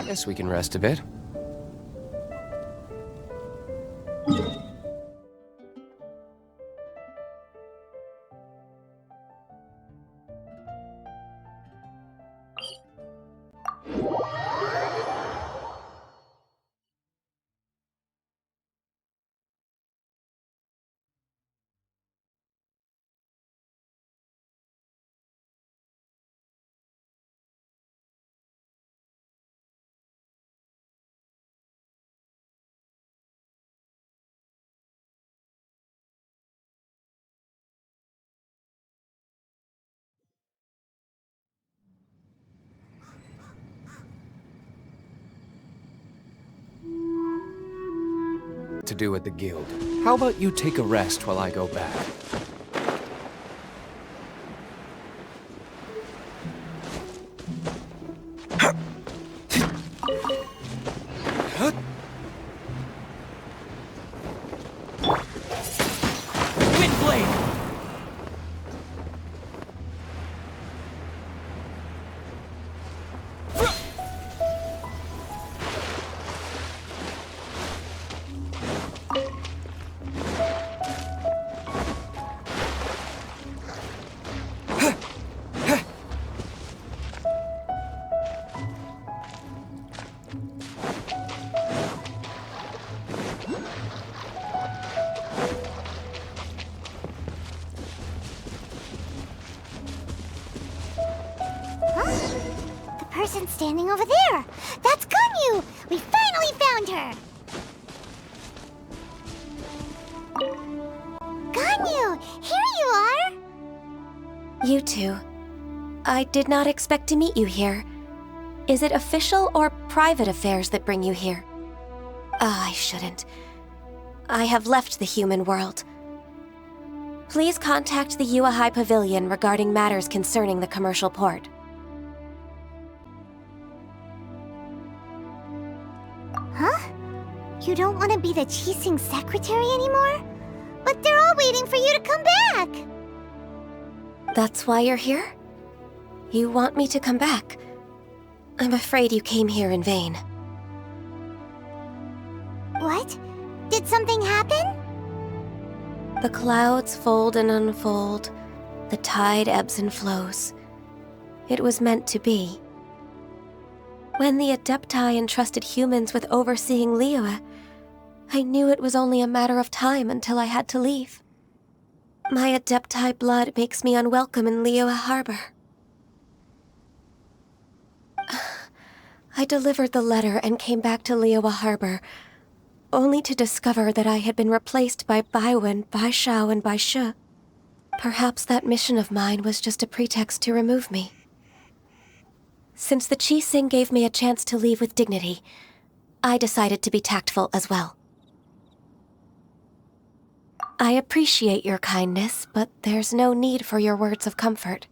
Guess we can rest a bit. To do at the guild. How about you take a rest while I go back? Person standing over there! That's Ganyu! We finally found her! Ganyu! Here you are! You two. I did not expect to meet you here. Is it official or private affairs that bring you here? I shouldn't. I have left the human world. Please contact the Yua High Pavilion regarding matters concerning the commercial port. Huh? You don't want to be the Qixing secretary anymore? But they're all waiting for you to come back! That's why you're here? You want me to come back? I'm afraid you came here in vain. What? Did something happen? The clouds fold and unfold. The tide ebbs and flows. It was meant to be. When the Adepti entrusted humans with overseeing Liyue, I knew it was only a matter of time until I had to leave. My Adepti blood makes me unwelcome in Liyue Harbor. I delivered the letter and came back to Liyue Harbor, only to discover that I had been replaced by Baiwen, Baishao, and Baishe. Perhaps that mission of mine was just a pretext to remove me. Since the Qixing gave me a chance to leave with dignity, I decided to be tactful as well. I appreciate your kindness, but there's no need for your words of comfort.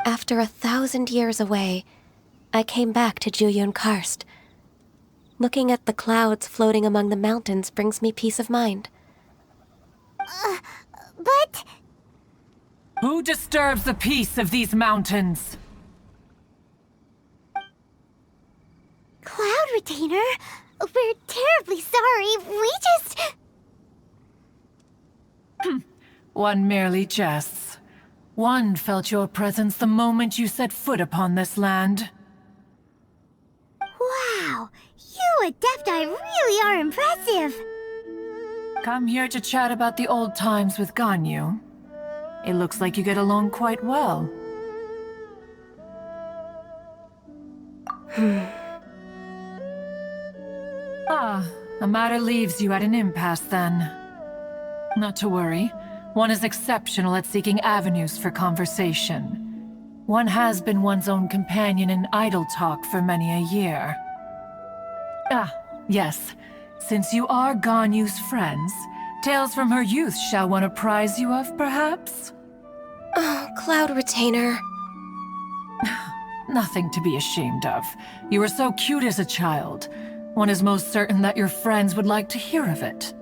After 1,000 years away, I came back to Juyun Karst. Looking at the clouds floating among the mountains brings me peace of mind. But... Who disturbs the peace of these mountains? Cloud Retainer, we're terribly sorry. We just... One merely jests. One felt your presence the moment you set foot upon this land. Wow, you Adepti really are impressive. Come here to chat about the old times with Ganyu. It looks like you get along quite well. The matter leaves you at an impasse then. Not to worry. One is exceptional at seeking avenues for conversation. One has been one's own companion in idle talk for many a year. Yes. Since you are Ganyu's friends, tales from her youth shall one apprise you of, perhaps? Oh, Cloud Retainer. Nothing to be ashamed of. You were so cute as a child. One is most certain that your friends would like to hear of it.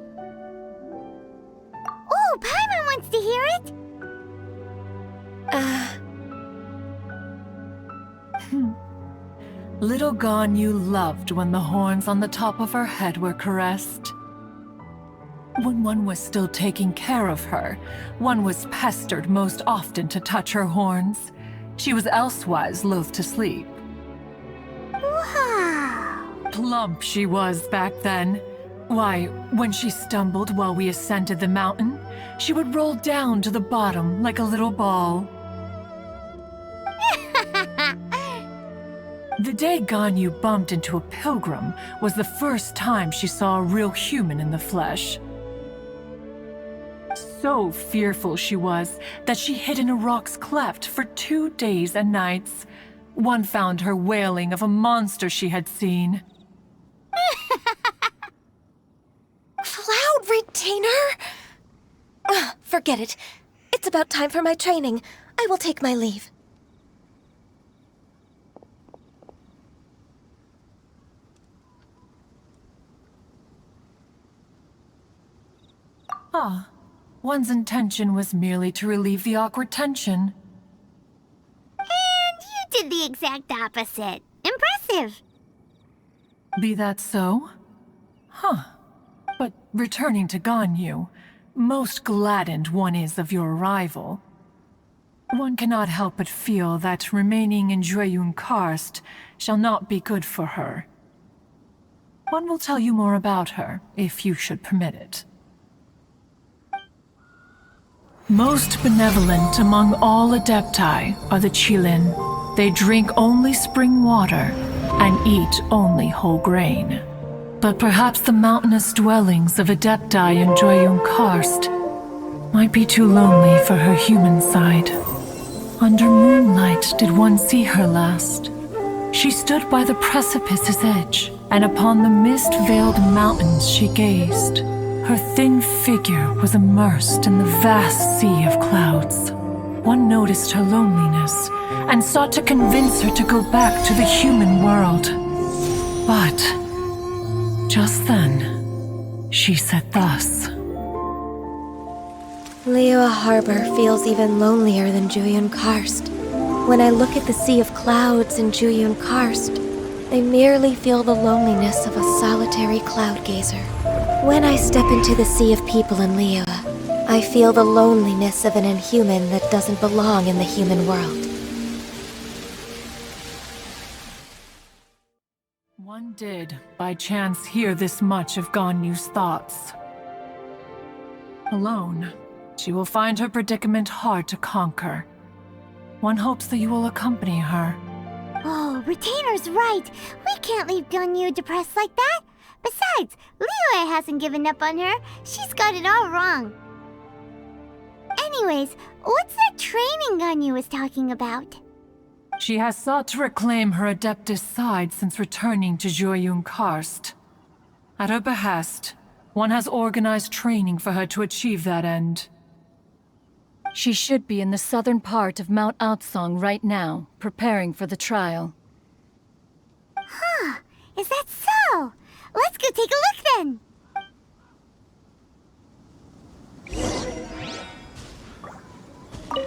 Oh, Paimon wants to hear it! Little Ganyu loved when the horns on the top of her head were caressed. When one was still taking care of her, one was pestered most often to touch her horns. She was elsewise loath to sleep. Wow. Plump she was back then. Why, when she stumbled while we ascended the mountain, she would roll down to the bottom like a little ball. The day Ganyu bumped into a pilgrim was the first time she saw a real human in the flesh. So fearful she was that she hid in a rock's cleft for 2 days and nights. One found her wailing of a monster she had seen. Cloud Retainer? Ugh, forget it. It's about time for my training. I will take my leave. Ah, one's intention was merely to relieve the awkward tension. And you did the exact opposite. Impressive. Be that so? Huh. But returning to Ganyu, most gladdened one is of your arrival. One cannot help but feel that remaining in Jueyun Karst shall not be good for her. One will tell you more about her, if you should permit it. Most benevolent among all Adepti are the Qilin. They drink only spring water and eat only whole grain. But perhaps the mountainous dwellings of Adepti in Jueyun Karst might be too lonely for her human side. Under moonlight did one see her last. She stood by the precipice's edge, and upon the mist-veiled mountains she gazed. Her thin figure was immersed in the vast sea of clouds. One noticed her loneliness and sought to convince her to go back to the human world. But just then, she said thus. Liyue Harbor feels even lonelier than Jueyun Karst. When I look at the sea of clouds in Jueyun Karst, I merely feel the loneliness of a solitary cloud gazer. When I step into the sea of people in Liyue, I feel the loneliness of an inhuman that doesn't belong in the human world. One did, by chance, hear this much of Ganyu's thoughts. Alone, she will find her predicament hard to conquer. One hopes that you will accompany her. Oh, Retainer's right. We can't leave Ganyu depressed like that. Besides, Liyue hasn't given up on her. She's got it all wrong. Anyways, what's that training Ganyu was talking about? She has sought to reclaim her Adeptus side since returning to Jueyun Karst. At her behest, one has organized training for her to achieve that end. She should be in the southern part of Mount Aotsong right now, preparing for the trial. Huh, is that so? Let's go take a look then!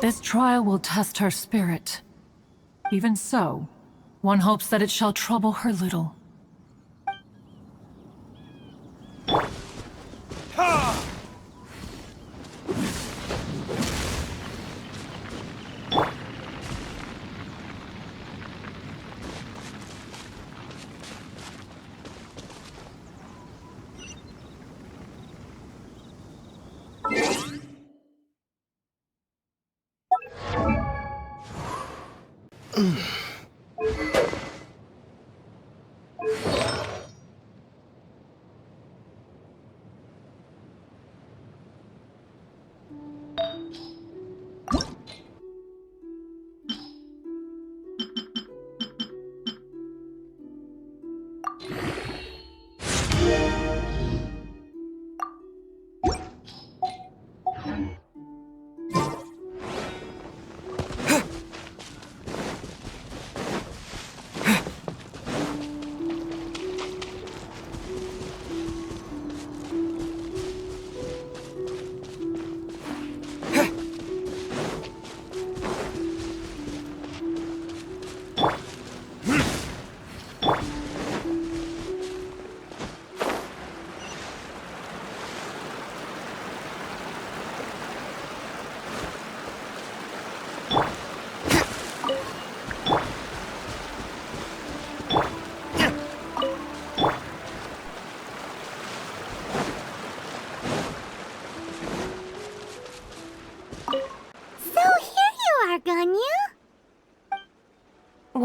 This trial will test her spirit. Even so, one hopes that it shall trouble her little.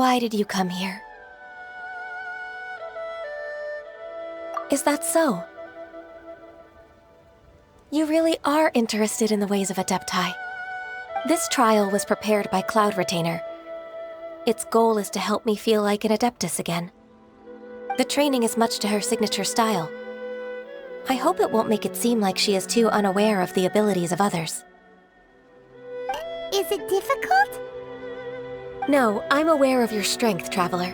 Why did you come here? Is that so? You really are interested in the ways of Adepti. This trial was prepared by Cloud Retainer. Its goal is to help me feel like an Adeptus again. The training is much to her signature style. I hope it won't make it seem like she is too unaware of the abilities of others. Is it difficult? No, I'm aware of your strength, Traveler.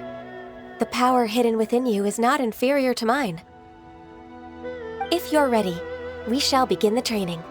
The power hidden within you is not inferior to mine. If you're ready, we shall begin the training.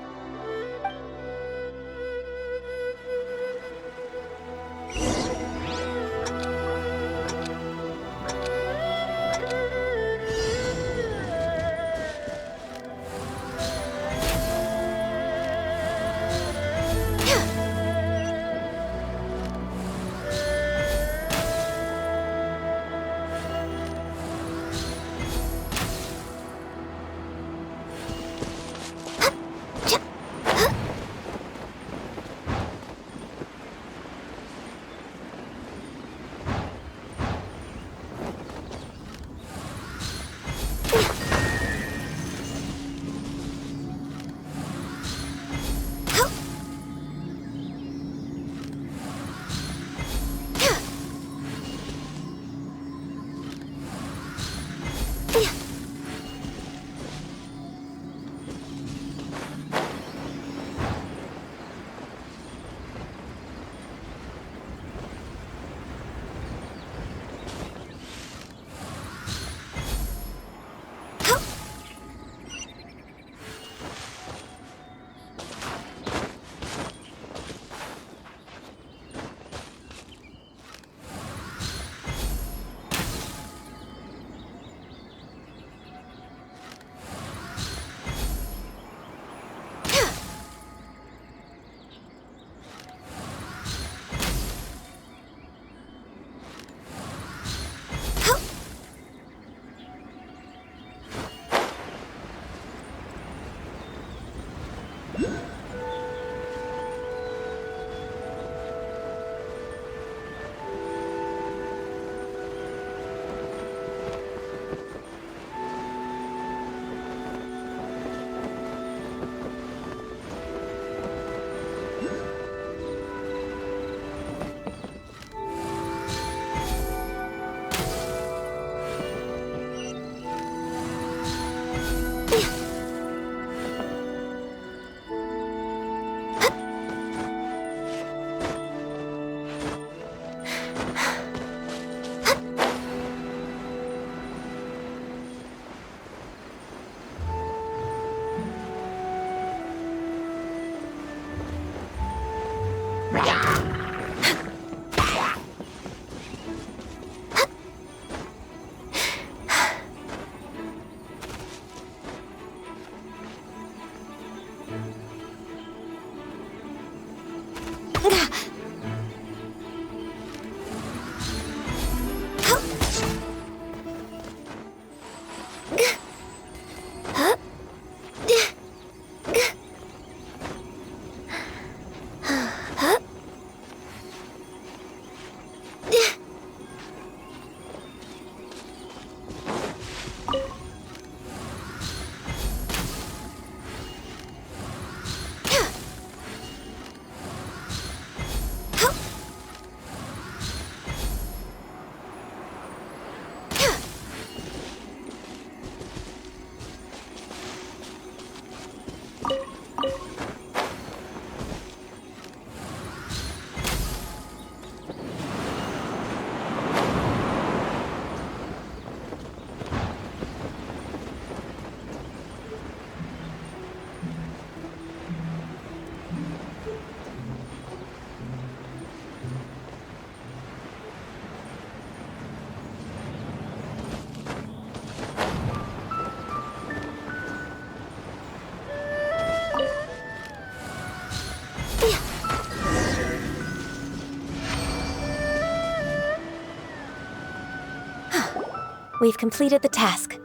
We've completed the task.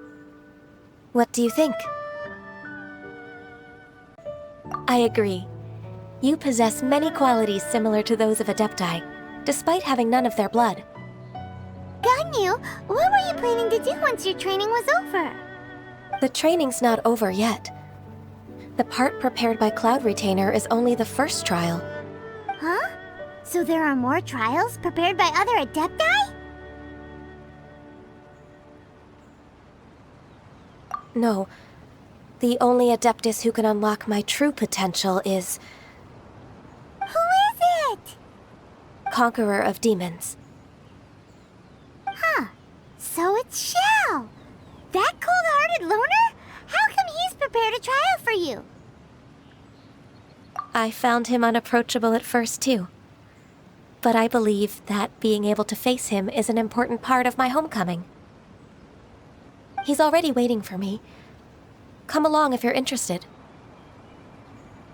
What do you think? I agree. You possess many qualities similar to those of Adepti, despite having none of their blood. Ganyu, what were you planning to do once your training was over? The training's not over yet. The part prepared by Cloud Retainer is only the first trial. Huh? So there are more trials prepared by other Adepti? No. The only Adeptus who can unlock my true potential is... Who is it? Conqueror of Demons. Huh. So it's Shao. That cold-hearted loner? How come he's prepared a trial for you? I found him unapproachable at first, too. But I believe that being able to face him is an important part of my homecoming. He's already waiting for me. Come along if you're interested.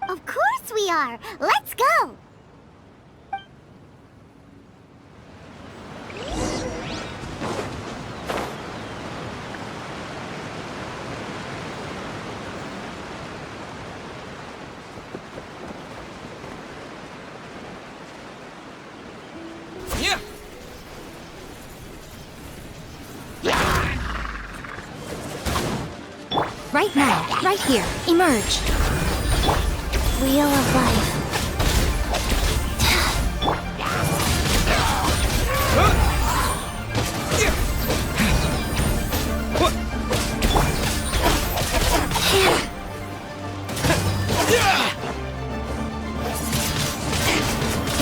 Of course we are! Let's go! Yeah. Right now, right here, emerge. Wheel of Life.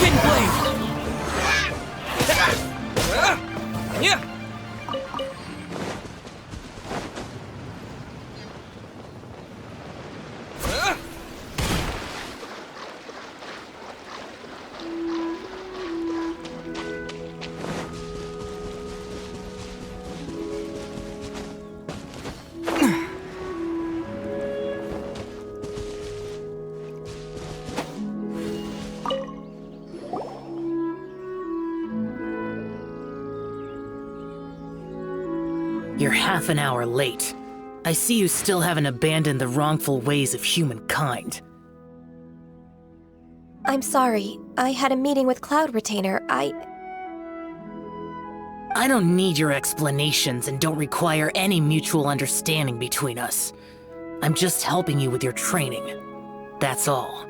Wind blade. Yeah. You're half an hour late. I see you still haven't abandoned the wrongful ways of humankind. I'm sorry. I had a meeting with Cloud Retainer. I don't need your explanations and don't require any mutual understanding between us. I'm just helping you with your training. That's all.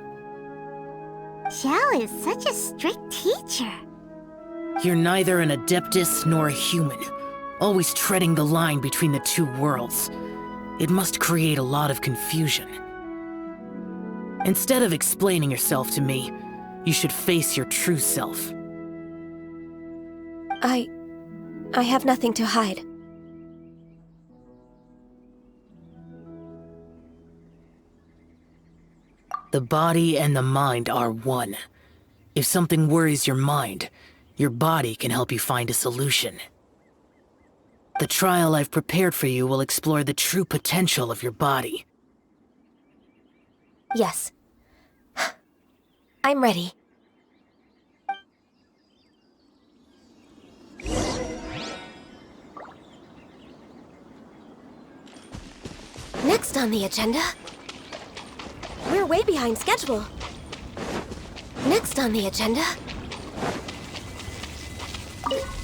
Xiao is such a strict teacher. You're neither an Adeptus nor a human, always treading the line between the two worlds. It must create a lot of confusion. Instead of explaining yourself to me, you should face your true self. I have nothing to hide. The body and the mind are one. If something worries your mind, your body can help you find a solution. The trial I've prepared for you will explore the true potential of your body. Yes. I'm ready. Next on the agenda... We're way behind schedule. Next on the agenda...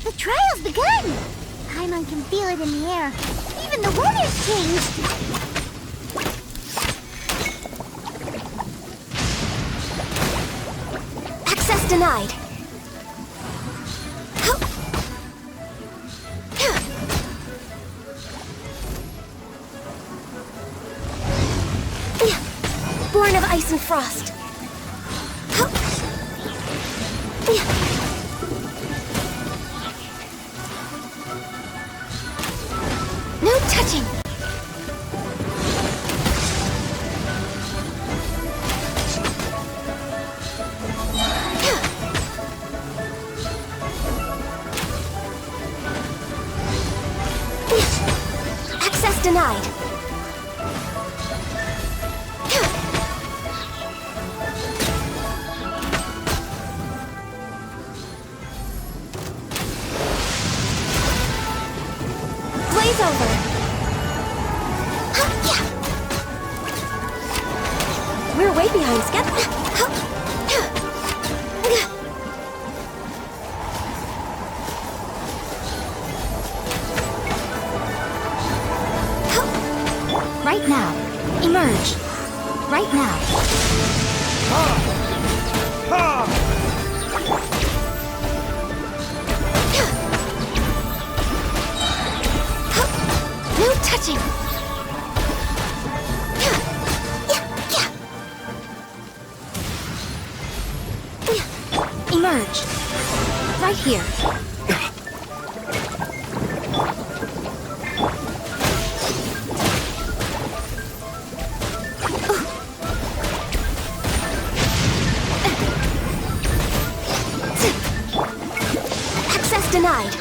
The trial's begun! Paimon can feel it in the air. Even the weather's changed! Access denied. Born of ice and frost. No touching. Access denied. Blaze over. We're way behind schedule. emerge. Right here. Access denied.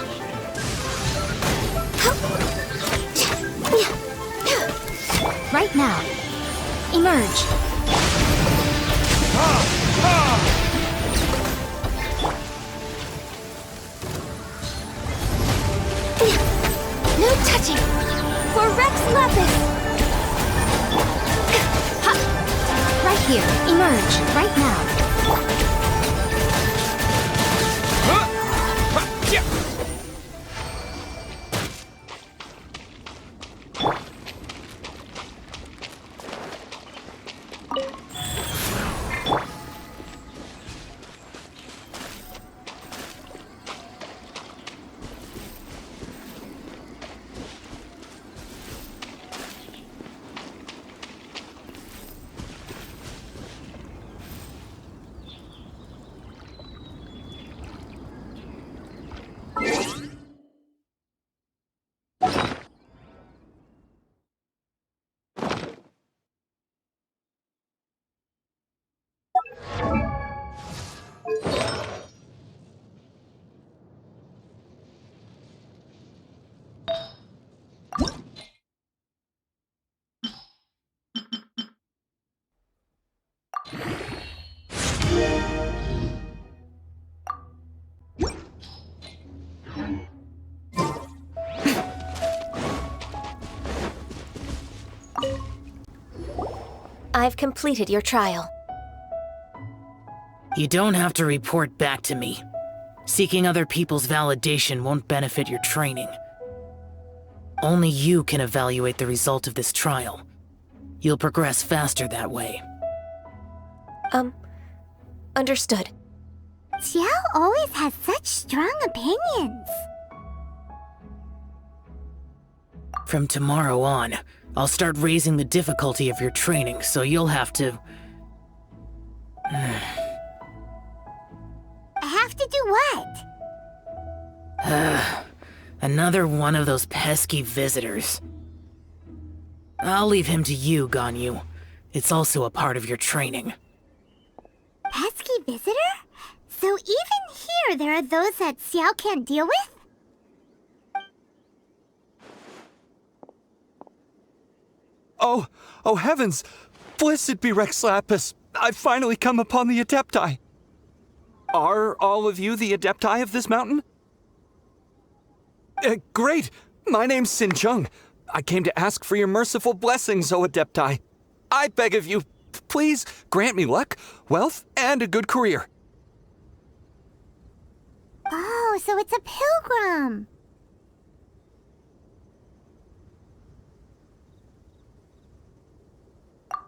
Right now. Emerge. No touching! For Rex Lapis! Ha! Right here. Emerge. Right now. I've completed your trial. You don't have to report back to me. Seeking other people's validation won't benefit your training. Only you can evaluate the result of this trial. You'll progress faster that way. Understood. Xiao always has such strong opinions. From tomorrow on, I'll start raising the difficulty of your training, so you'll have to... I have to do what? Another one of those pesky visitors. I'll leave him to you, Ganyu. It's also a part of your training. Pesky visitor? So even here there are those that Xiao can't deal with? Oh heavens! Blessed be Rex Lapis! I've finally come upon the Adepti! Are all of you the Adepti of this mountain? Great! My name's Sin Chung. I came to ask for your merciful blessings, O Adepti. I beg of you, please grant me luck, wealth, and a good career. Oh, so it's a pilgrim.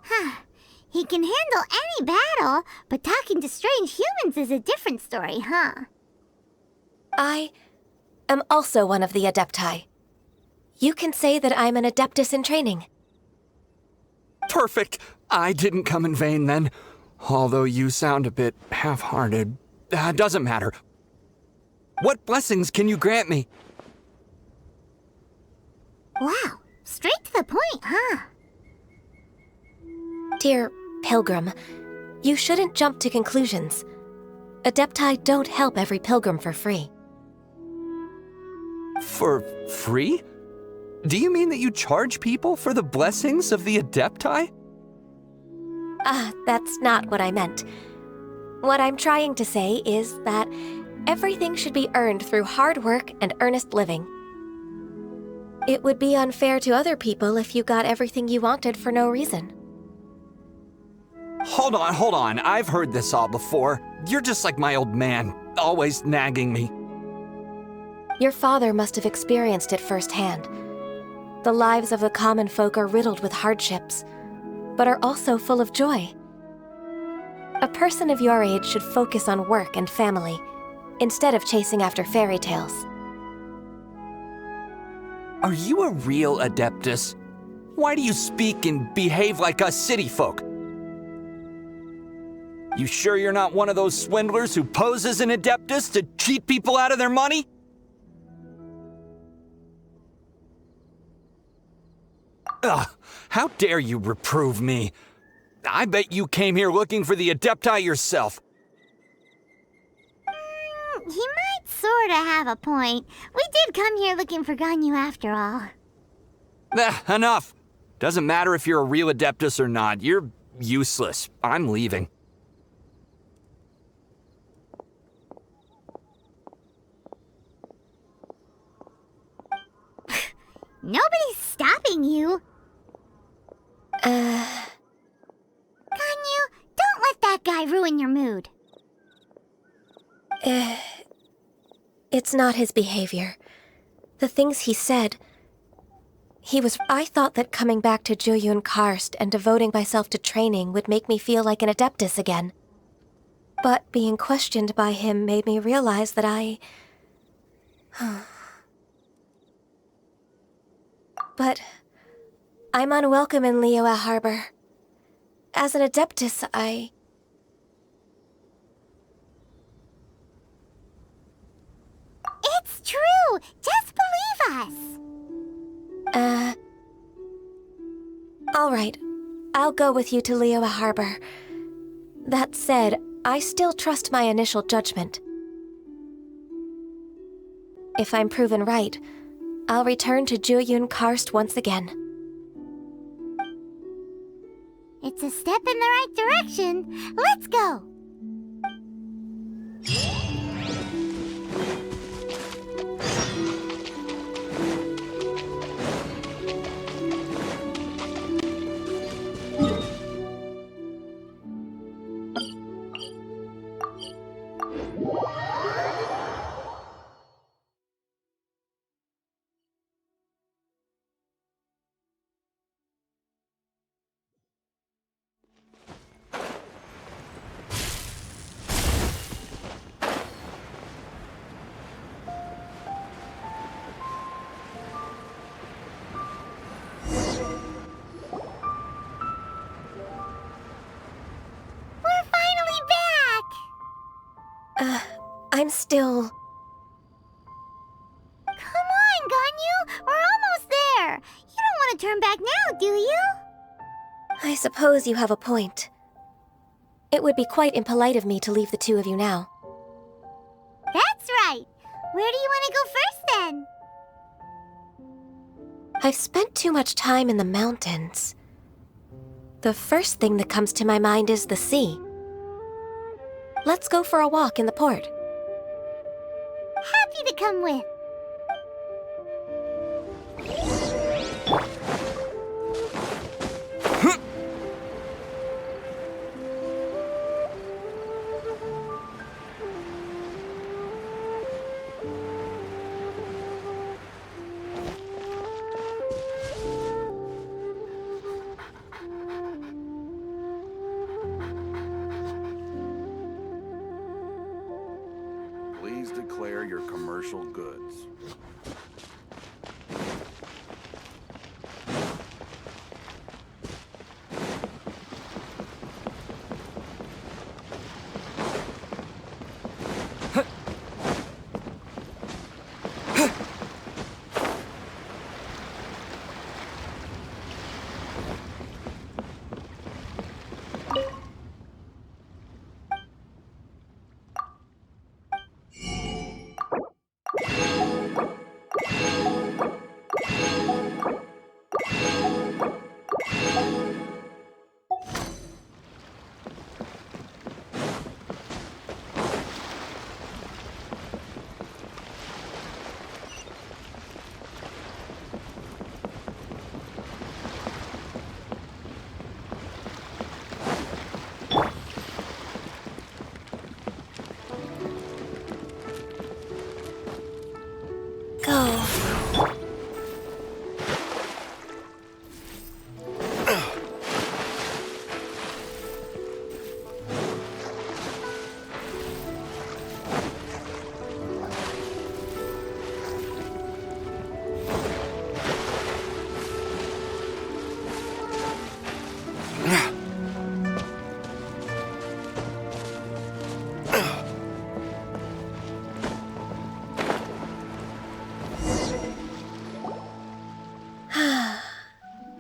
Huh. He can handle any battle, but talking to strange humans is a different story, huh? I am also one of the Adepti. You can say that I'm an Adeptus in training. Perfect! I didn't come in vain then. Although you sound a bit half-hearted. Doesn't matter. What blessings can you grant me? Wow, straight to the point, huh? Dear Pilgrim, you shouldn't jump to conclusions. Adepti don't help every pilgrim for free. For free? Do you mean that you charge people for the blessings of the Adepti? That's not what I meant. What I'm trying to say is that everything should be earned through hard work and earnest living. It would be unfair to other people if you got everything you wanted for no reason. Hold on. I've heard this all before. You're just like my old man, always nagging me. Your father must have experienced it firsthand. The lives of the common folk are riddled with hardships, but are also full of joy. A person of your age should focus on work and family, instead of chasing after fairy tales. Are you a real Adeptus? Why do you speak and behave like us city folk? You sure you're not one of those swindlers who pose as an Adeptus to cheat people out of their money? Ugh, how dare you reprove me? I bet you came here looking for the Adepti yourself. He might sorta have a point. We did come here looking for Ganyu after all. Enough. Doesn't matter if you're a real Adeptus or not. You're useless. I'm leaving. Nobody's stopping you. Ganyu, don't let that guy ruin your mood. It's not his behavior. The things he said... I thought that coming back to Jueyun Karst and devoting myself to training would make me feel like an Adeptus again. But being questioned by him made me realize that But I'm unwelcome in Liyue Harbor. As an Adeptus, It's true! Just believe us! All right. I'll go with you to Liyue Harbor. That said, I still trust my initial judgment. If I'm proven right, I'll return to Jueyun Karst once again. It's a step in the right direction. Let's go! I'm still... Come on, Ganyu! We're almost there! You don't want to turn back now, do you? I suppose you have a point. It would be quite impolite of me to leave the two of you now. That's right! Where do you want to go first, then? I've spent too much time in the mountains. The first thing that comes to my mind is the sea. Let's go for a walk in the port. Happy to come with. Please declare your commercial goods.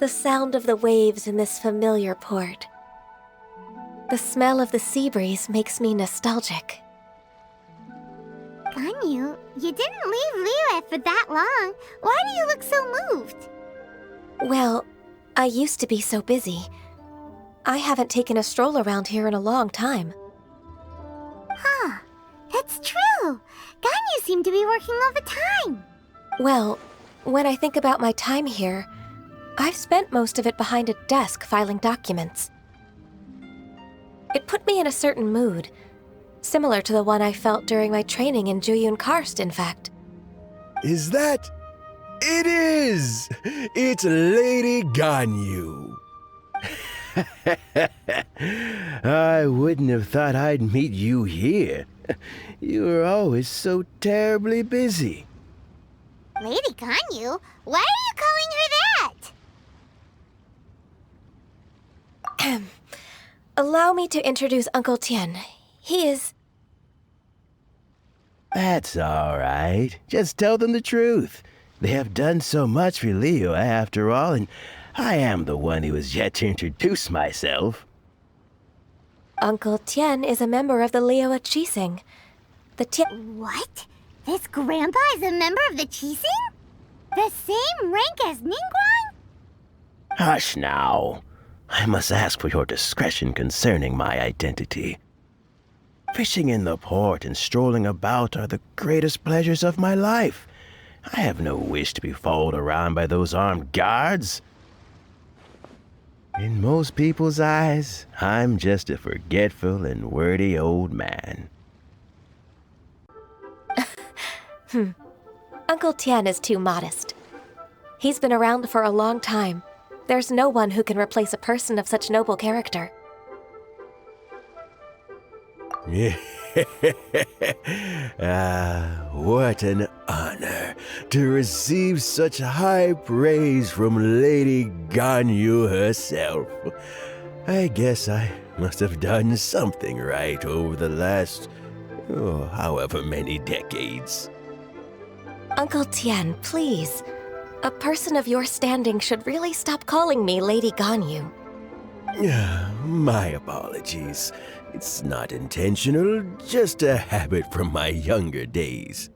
The sound of the waves in this familiar port. The smell of the sea breeze makes me nostalgic. Ganyu, you didn't leave Liyue for that long. Why do you look so moved? Well, I used to be so busy. I haven't taken a stroll around here in a long time. Huh. It's true. Ganyu seemed to be working all the time. Well, when I think about my time here, I've spent most of it behind a desk filing documents. It put me in a certain mood, similar to the one I felt during my training in Juyun Karst, in fact. Is that? It is! It's Lady Ganyu. I wouldn't have thought I'd meet you here. You were always so terribly busy. Lady Ganyu? Why are you calling her that? Allow me to introduce Uncle Tian. He is... That's all right. Just tell them the truth. They have done so much for Liyue after all, and I am the one who has yet to introduce myself. Uncle Tian is a member of the Liyue Qixing. The Tian... What? This grandpa is a member of the Qixing? The same rank as Ningguang? Hush now. I must ask for your discretion concerning my identity. Fishing in the port and strolling about are the greatest pleasures of my life. I have no wish to be followed around by those armed guards. In most people's eyes, I'm just a forgetful and wordy old man. Uncle Tian is too modest. He's been around for a long time. There's no one who can replace a person of such noble character. What an honor to receive such high praise from Lady Ganyu herself. I guess I must have done something right over the last, however many decades. Uncle Tian, please. A person of your standing should really stop calling me Lady Ganyu. My apologies. It's not intentional, just a habit from my younger days.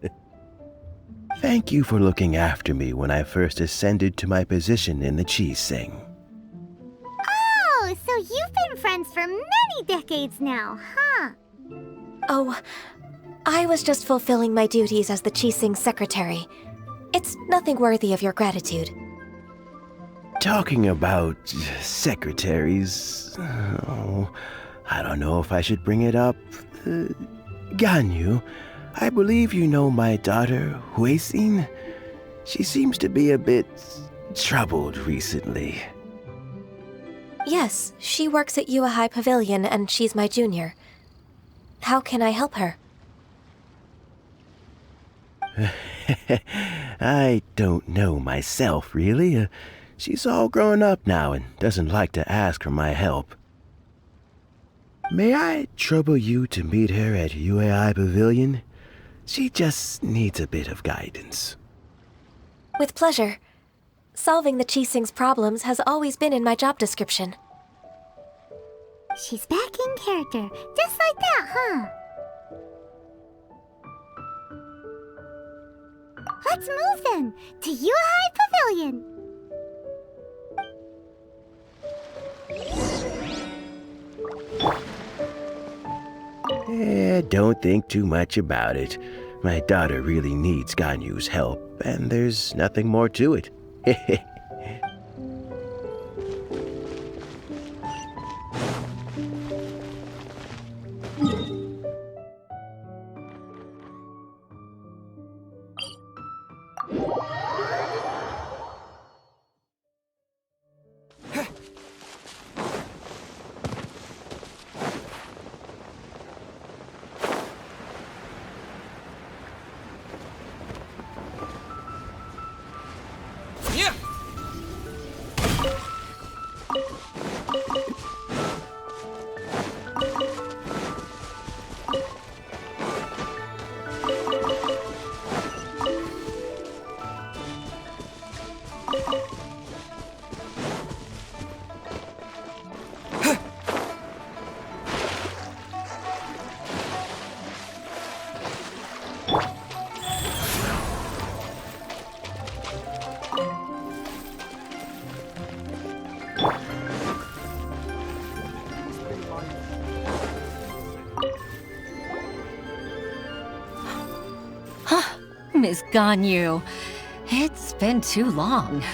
Thank you for looking after me when I first ascended to my position in the Qixing. Oh, so you've been friends for many decades now, huh? Oh, I was just fulfilling my duties as the Qixing secretary. It's nothing worthy of your gratitude. Talking about secretaries, I don't know if I should bring it up. Ganyu, I believe you know my daughter, Huixin. She seems to be a bit troubled recently. Yes, she works at Yue High Pavilion and she's my junior. How can I help her? I don't know myself, really. She's all grown up now and doesn't like to ask for my help. May I trouble you to meet her at UAI Pavilion? She just needs a bit of guidance. With pleasure. Solving the Qixing's problems has always been in my job description. She's back in character, just like that, huh? Let's move then, to Yuhai Pavilion. Don't think too much about it. My daughter really needs Ganyu's help, and there's nothing more to it. Miss Ganyu, it's been too long.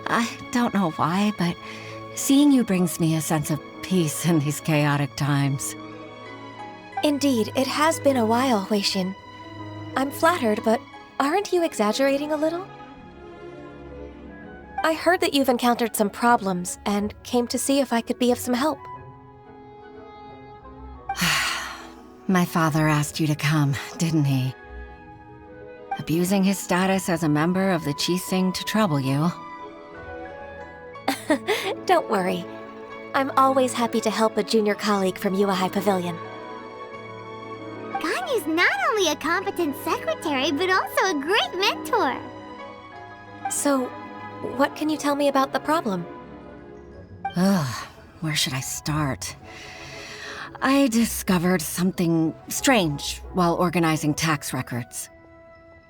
I don't know why, but seeing you brings me a sense of peace in these chaotic times. Indeed, it has been a while, Huixin. I'm flattered, but aren't you exaggerating a little? I heard that you've encountered some problems and came to see if I could be of some help. My father asked you to come, didn't he? Abusing his status as a member of the Qixing to trouble you. Don't worry. I'm always happy to help a junior colleague from Yuehai Pavilion. Ganyu's not only a competent secretary, but also a great mentor. So, what can you tell me about the problem? Ugh, where should I start? I discovered something strange while organizing tax records.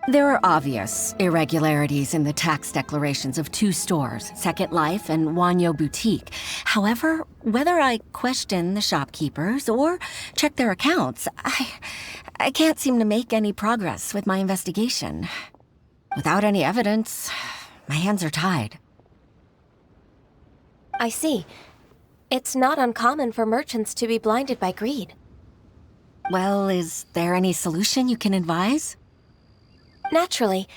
There are obvious irregularities in the tax declarations of 2 stores, Second Life and Wanyo Boutique. However, whether I question the shopkeepers or check their accounts, I can't seem to make any progress with my investigation. Without any evidence, my hands are tied. I see. It's not uncommon for merchants to be blinded by greed. Well, is there any solution you can advise? Naturally.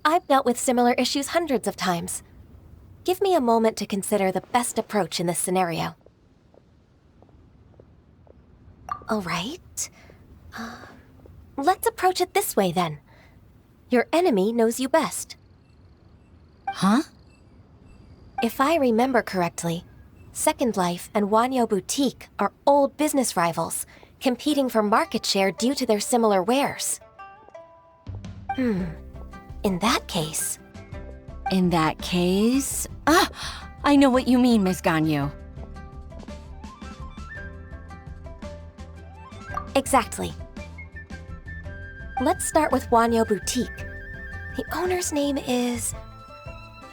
I've dealt with similar issues hundreds of times. Give me a moment to consider the best approach in this scenario. All right. Let's approach it this way, then. Your enemy knows you best. Huh? If I remember correctly, Second Life and Wanyo Boutique are old business rivals, competing for market share due to their similar wares. In that case... In that case... I know what you mean, Miss Ganyu. Exactly. Let's start with Wanyo Boutique. The owner's name is...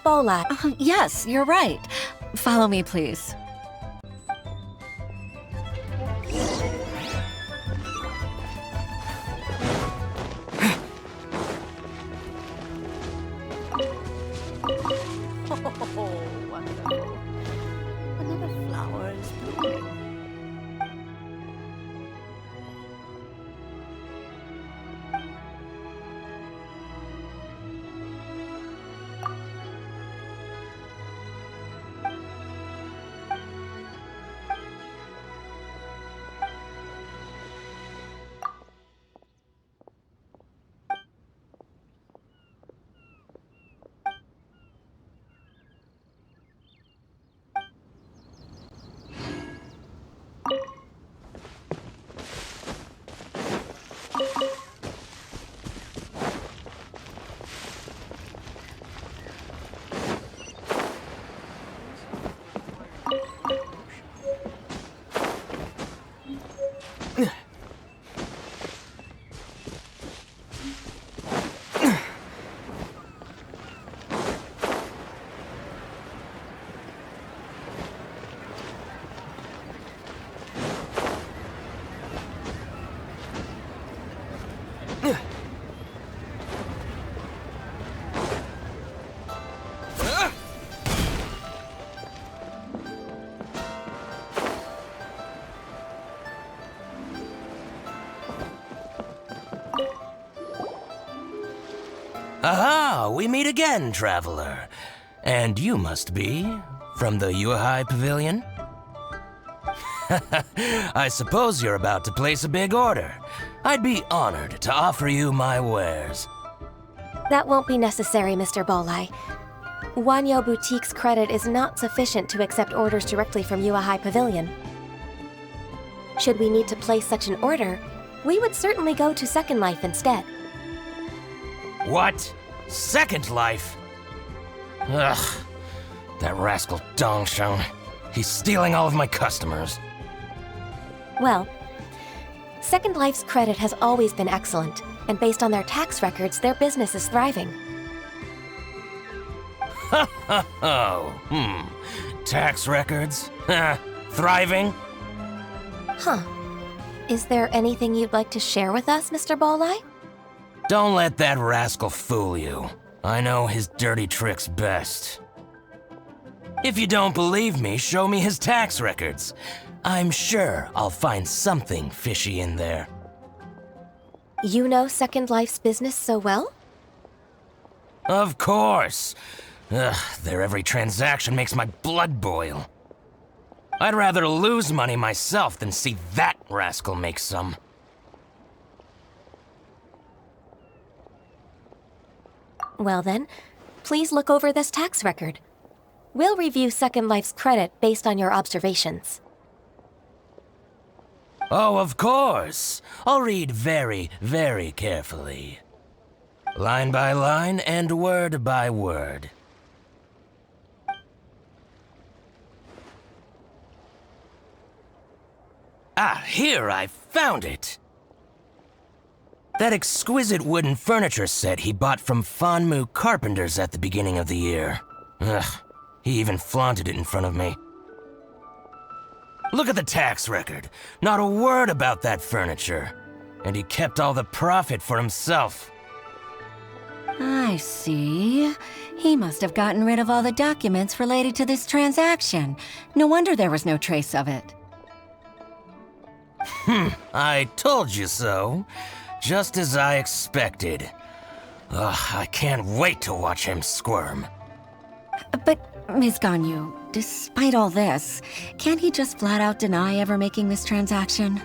Bolai. Yes, you're right. Follow me, please. Oh, wonderful. Another flower is blooming. Aha! We meet again, traveler. And you must be from the Yuehai Pavilion? I suppose you're about to place a big order. I'd be honored to offer you my wares. That won't be necessary, Mr. Bolai. Wanyo Boutique's credit is not sufficient to accept orders directly from Yuehai Pavilion. Should we need to place such an order, we would certainly go to Second Life instead. What? Second Life? Ugh. That rascal Dongsheng. He's stealing all of my customers. Well, Second Life's credit has always been excellent, and based on their tax records, their business is thriving. Tax records? Thriving? Huh. Is there anything you'd like to share with us, Mr. Bolai? Don't let that rascal fool you. I know his dirty tricks best. If you don't believe me, show me his tax records. I'm sure I'll find something fishy in there. You know Second Life's business so well? Of course. Ugh, their every transaction makes my blood boil. I'd rather lose money myself than see that rascal make some. Well then, please look over this tax record. We'll review Second Life's credit based on your observations. Oh, of course. I'll read very, very carefully. Line by line and word by word. Ah, here, I found it! That exquisite wooden furniture set he bought from Fanmu Carpenters at the beginning of the year. Ugh, he even flaunted it in front of me. Look at the tax record. Not a word about that furniture. And he kept all the profit for himself. I see. He must have gotten rid of all the documents related to this transaction. No wonder there was no trace of it. I told you so. Just as I expected. Ugh, I can't wait to watch him squirm. But, Ms. Ganyu, despite all this, can't he just flat out deny ever making this transaction?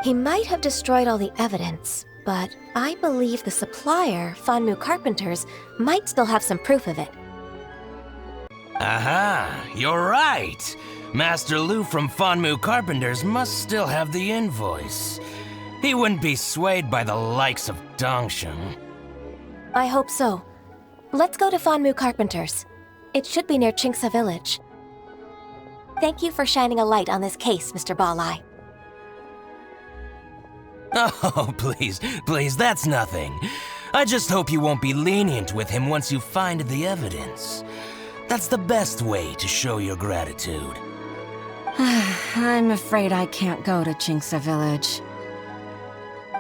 He might have destroyed all the evidence, but I believe the supplier, Fanmu Carpenters, might still have some proof of it. Aha, you're right. Master Lu from Fanmu Carpenters must still have the invoice. He wouldn't be swayed by the likes of Dongsheng. I hope so. Let's go to Fanmu Carpenters. It should be near Qingsa Village. Thank you for shining a light on this case, Mr. Balai. Oh, please, that's nothing. I just hope you won't be lenient with him once you find the evidence. That's the best way to show your gratitude. I'm afraid I can't go to Qingsa Village.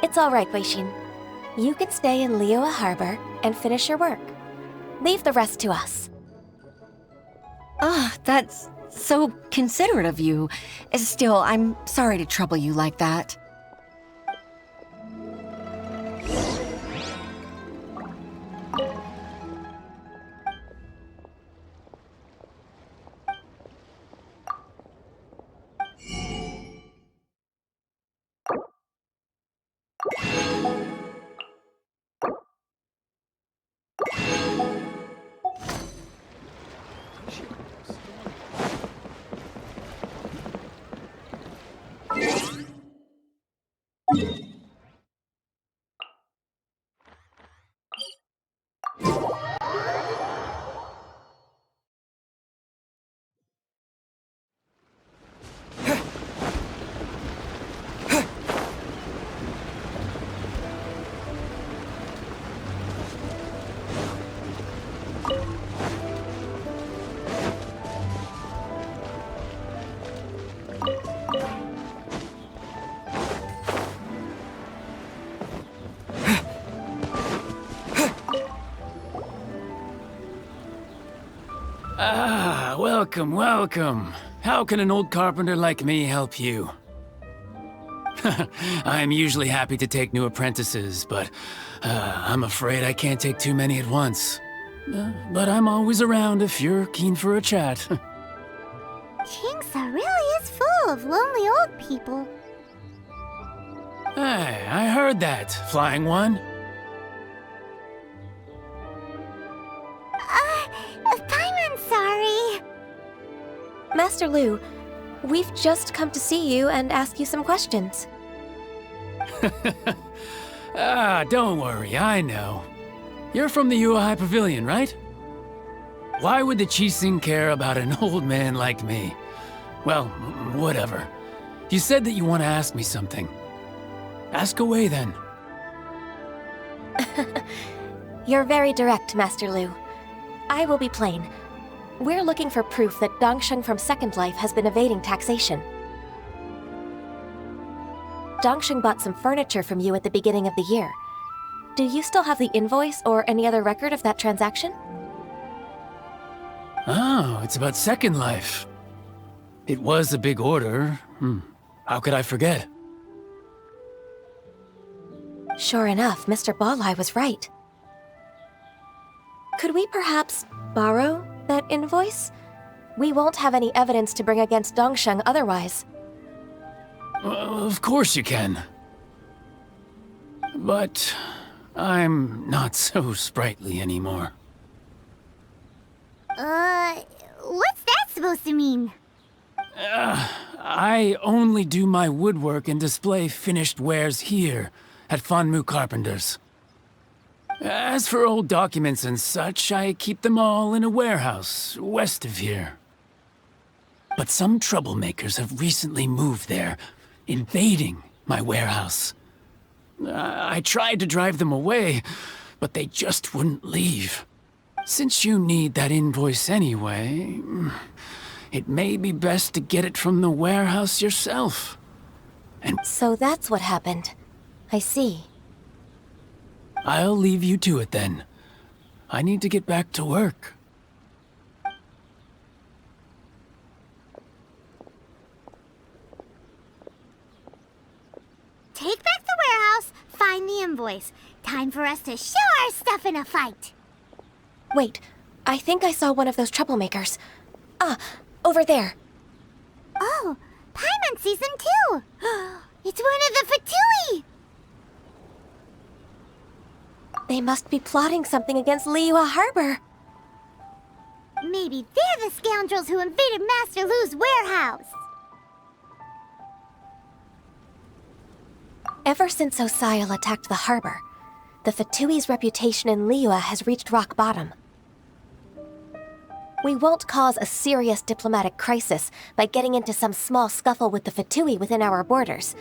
It's all right, Weishin. You can stay in Liyue Harbor and finish your work. Leave the rest to us. Ah, that's so considerate of you. Still, I'm sorry to trouble you like that. Ah, welcome, welcome. How can an old carpenter like me help you? I'm usually happy to take new apprentices, but I'm afraid I can't take too many at once. But I'm always around if you're keen for a chat. Qingsa really is full of lonely old people. Hey, I heard that, Flying One. Paimon's sorry. Master Lu, we've just come to see you and ask you some questions. Don't worry, I know. You're from the Yuehai Pavilion, right? Why would the Qixing care about an old man like me? Well, whatever. You said that you want to ask me something. Ask away, then. You're very direct, Master Lu. I will be plain. We're looking for proof that Dongsheng from Second Life has been evading taxation. Dongsheng bought some furniture from you at the beginning of the year. do you still have the invoice or any other record of that transaction? Oh, it's about Second Life. It was a big order. How could I forget? Sure enough, Mr. Balai was right. Could we perhaps borrow that invoice? We won't have any evidence to bring against Dongsheng otherwise. Of course you can. But I'm not so sprightly anymore. What's that supposed to mean? I only do my woodwork and display finished wares here at Fanmu Carpenters. As for old documents and such, I keep them all in a warehouse west of here. But some troublemakers have recently moved there, invading my warehouse. I tried to drive them away, but they just wouldn't leave. Since you need that invoice anyway, it may be best to get it from the warehouse yourself. So that's what happened. I see. I'll leave you to it then. I need to get back to work. Take back the warehouse, find the invoice. Time for us to show our stuff in a fight. Wait, I think I saw one of those troublemakers. Over there. Oh, Paimon sees them too. It's one of the Fatui. They must be plotting something against Liyue Harbor. Maybe they're the scoundrels who invaded Master Lu's warehouse. Ever since Osial attacked the harbor, the Fatui's reputation in Liyue has reached rock bottom. We won't cause a serious diplomatic crisis by getting into some small scuffle with the Fatui within our borders.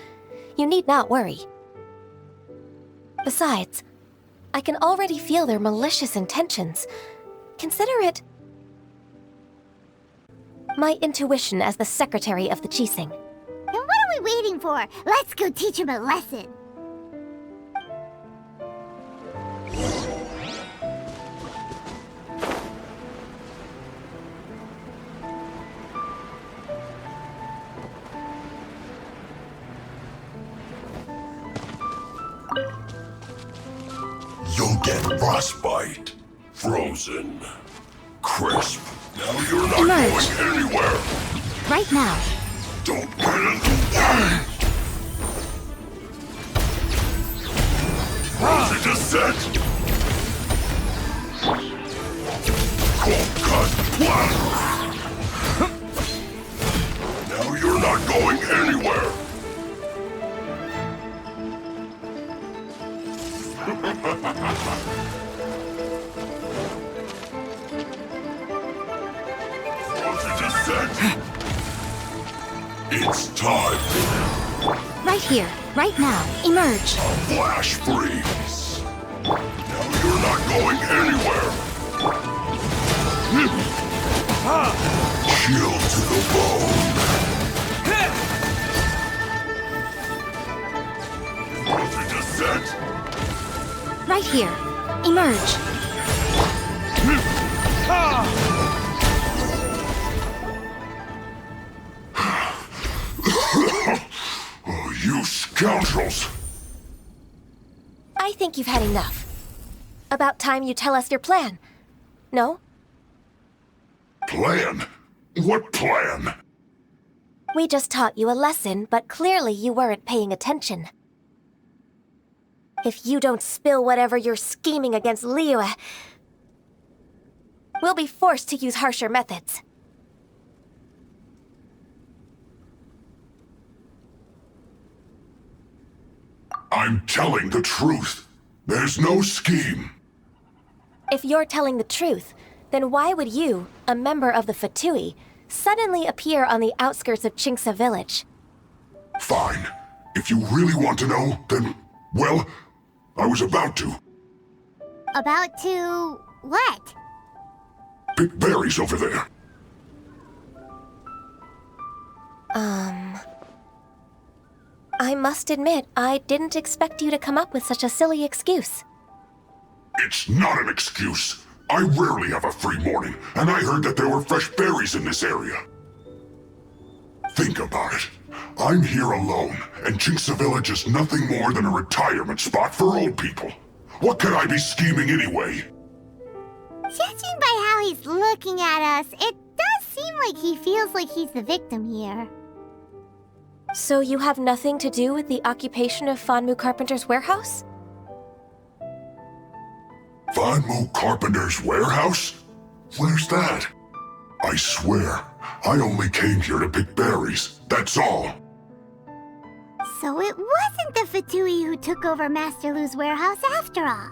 You need not worry. Besides, I can already feel their malicious intentions. Consider it my intuition as the secretary of the Qixing. Then what are we waiting for? Let's go teach him a lesson. You'll get frostbite. Frozen. Crisp. Now you're not Emerge. going anywhere. Right now. Don't get in the way. Frozen descent. Cold cut. Now you're not going anywhere. Frozen descent. It's time. Right here. Right now. Emerge. Flash freeze. Now you're not going anywhere. Chill to the bone. Frozen descent. Right here. Emerge. Oh, you scoundrels! I think you've had enough. About time you tell us your plan. No? Plan? What plan? We just taught you a lesson, but clearly you weren't paying attention. If you don't spill whatever you're scheming against Liyue, we'll be forced to use harsher methods. I'm telling the truth. There's no scheme. If you're telling the truth, then why would you, a member of the Fatui, suddenly appear on the outskirts of Qingce village? Fine. If you really want to know, then, well, I was about to. About to... what? Pick berries over there. I must admit, I didn't expect you to come up with such a silly excuse. It's not an excuse. I rarely have a free morning, and I heard that there were fresh berries in this area. Think about it. I'm here alone, and Jinxa Village is nothing more than a retirement spot for old people. What could I be scheming anyway? Judging by how he's looking at us, it does seem like he feels like he's the victim here. So you have nothing to do with the occupation of Fanmu Carpenter's warehouse? Fanmu Carpenter's warehouse? Where's that? I swear, I only came here to pick berries, that's all. So it wasn't the Fatui who took over Master Lu's warehouse after all.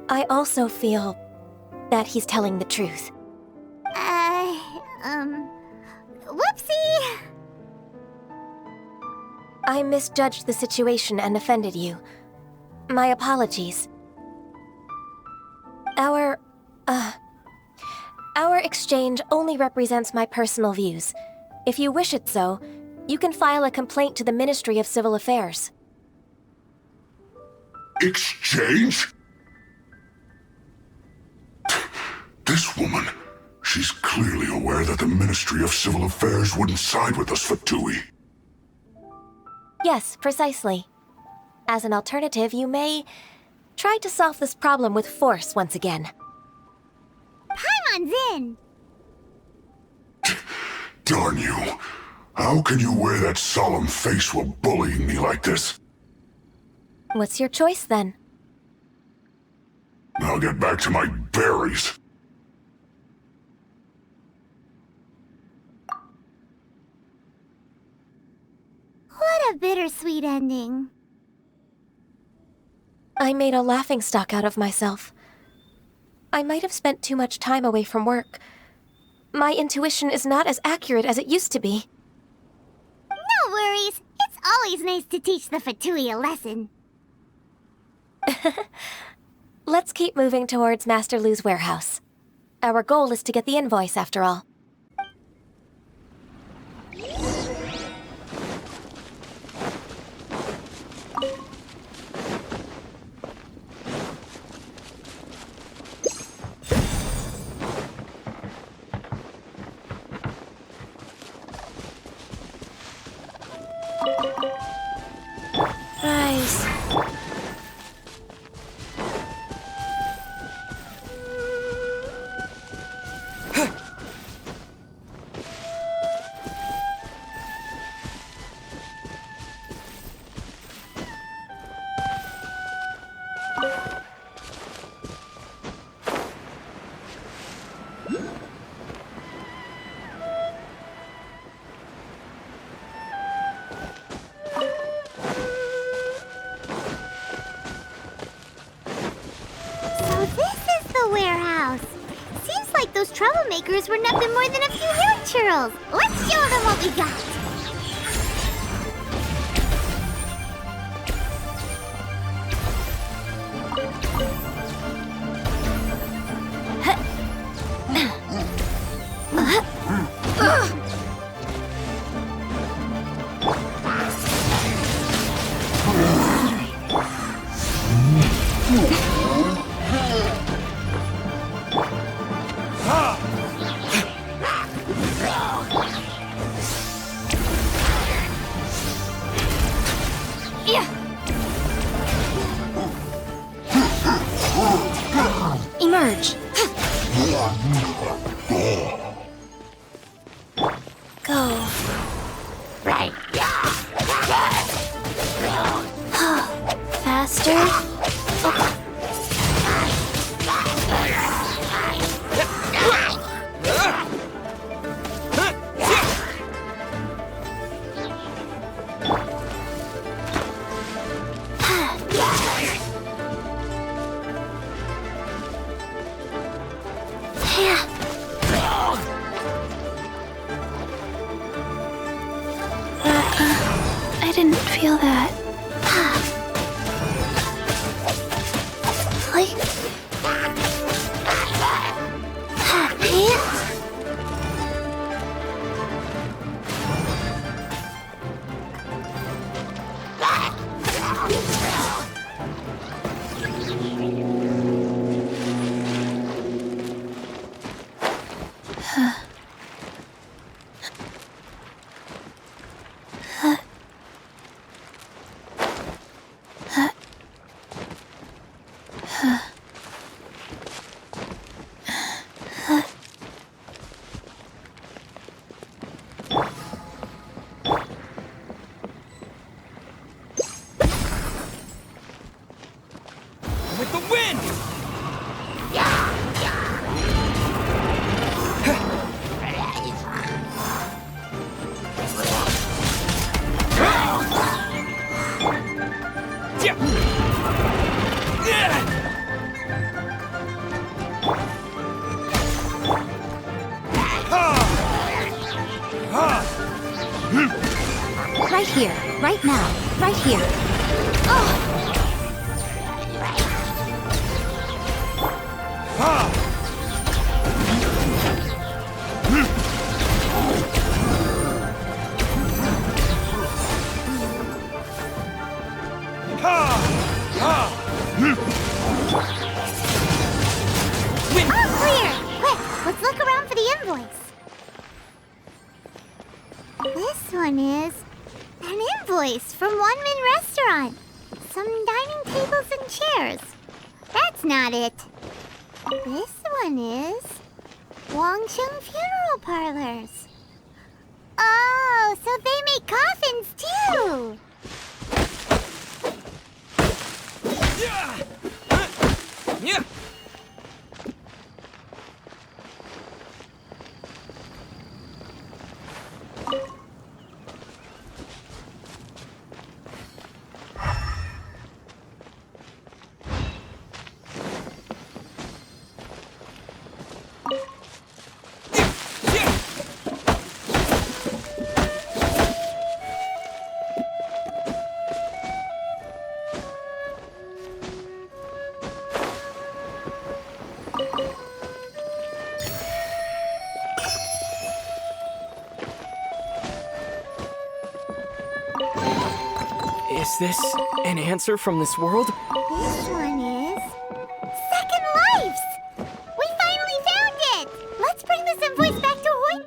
I also feel that he's telling the truth. Whoopsie! I misjudged the situation and offended you. My apologies. Our exchange only represents my personal views. If you wish it so, you can file a complaint to the Ministry of Civil Affairs. Exchange? This woman, she's clearly aware that the Ministry of Civil Affairs wouldn't side with us, Fatui. Yes, precisely. As an alternative, you may try to solve this problem with force once again. Paimon's in! Darn you. How can you wear that solemn face while bullying me like this? What's your choice, then? I'll get back to my berries. What a bittersweet ending. I made a laughingstock out of myself. I might have spent too much time away from work. My intuition is not as accurate as it used to be. No worries. It's always nice to teach the Fatui a lesson. Let's keep moving towards Master Lu's warehouse. Our goal is to get the invoice, after all. Rise. Those troublemakers were nothing more than a few hair churls. Let's show them what we got. Emerge. Go. Right. Faster. I didn't feel that. With the wind! Right here, right now, right here. All clear! Quick, let's look around for the invoice. This one is an invoice from One Min Restaurant. Some dining tables and chairs. That's not it. This one is Wangsheng Funeral Parlors. Oh, so they make coffins too! Yeah! Is this an answer from this world? This one is Second Lives! We finally found it! Let's bring this invoice back to Hoy.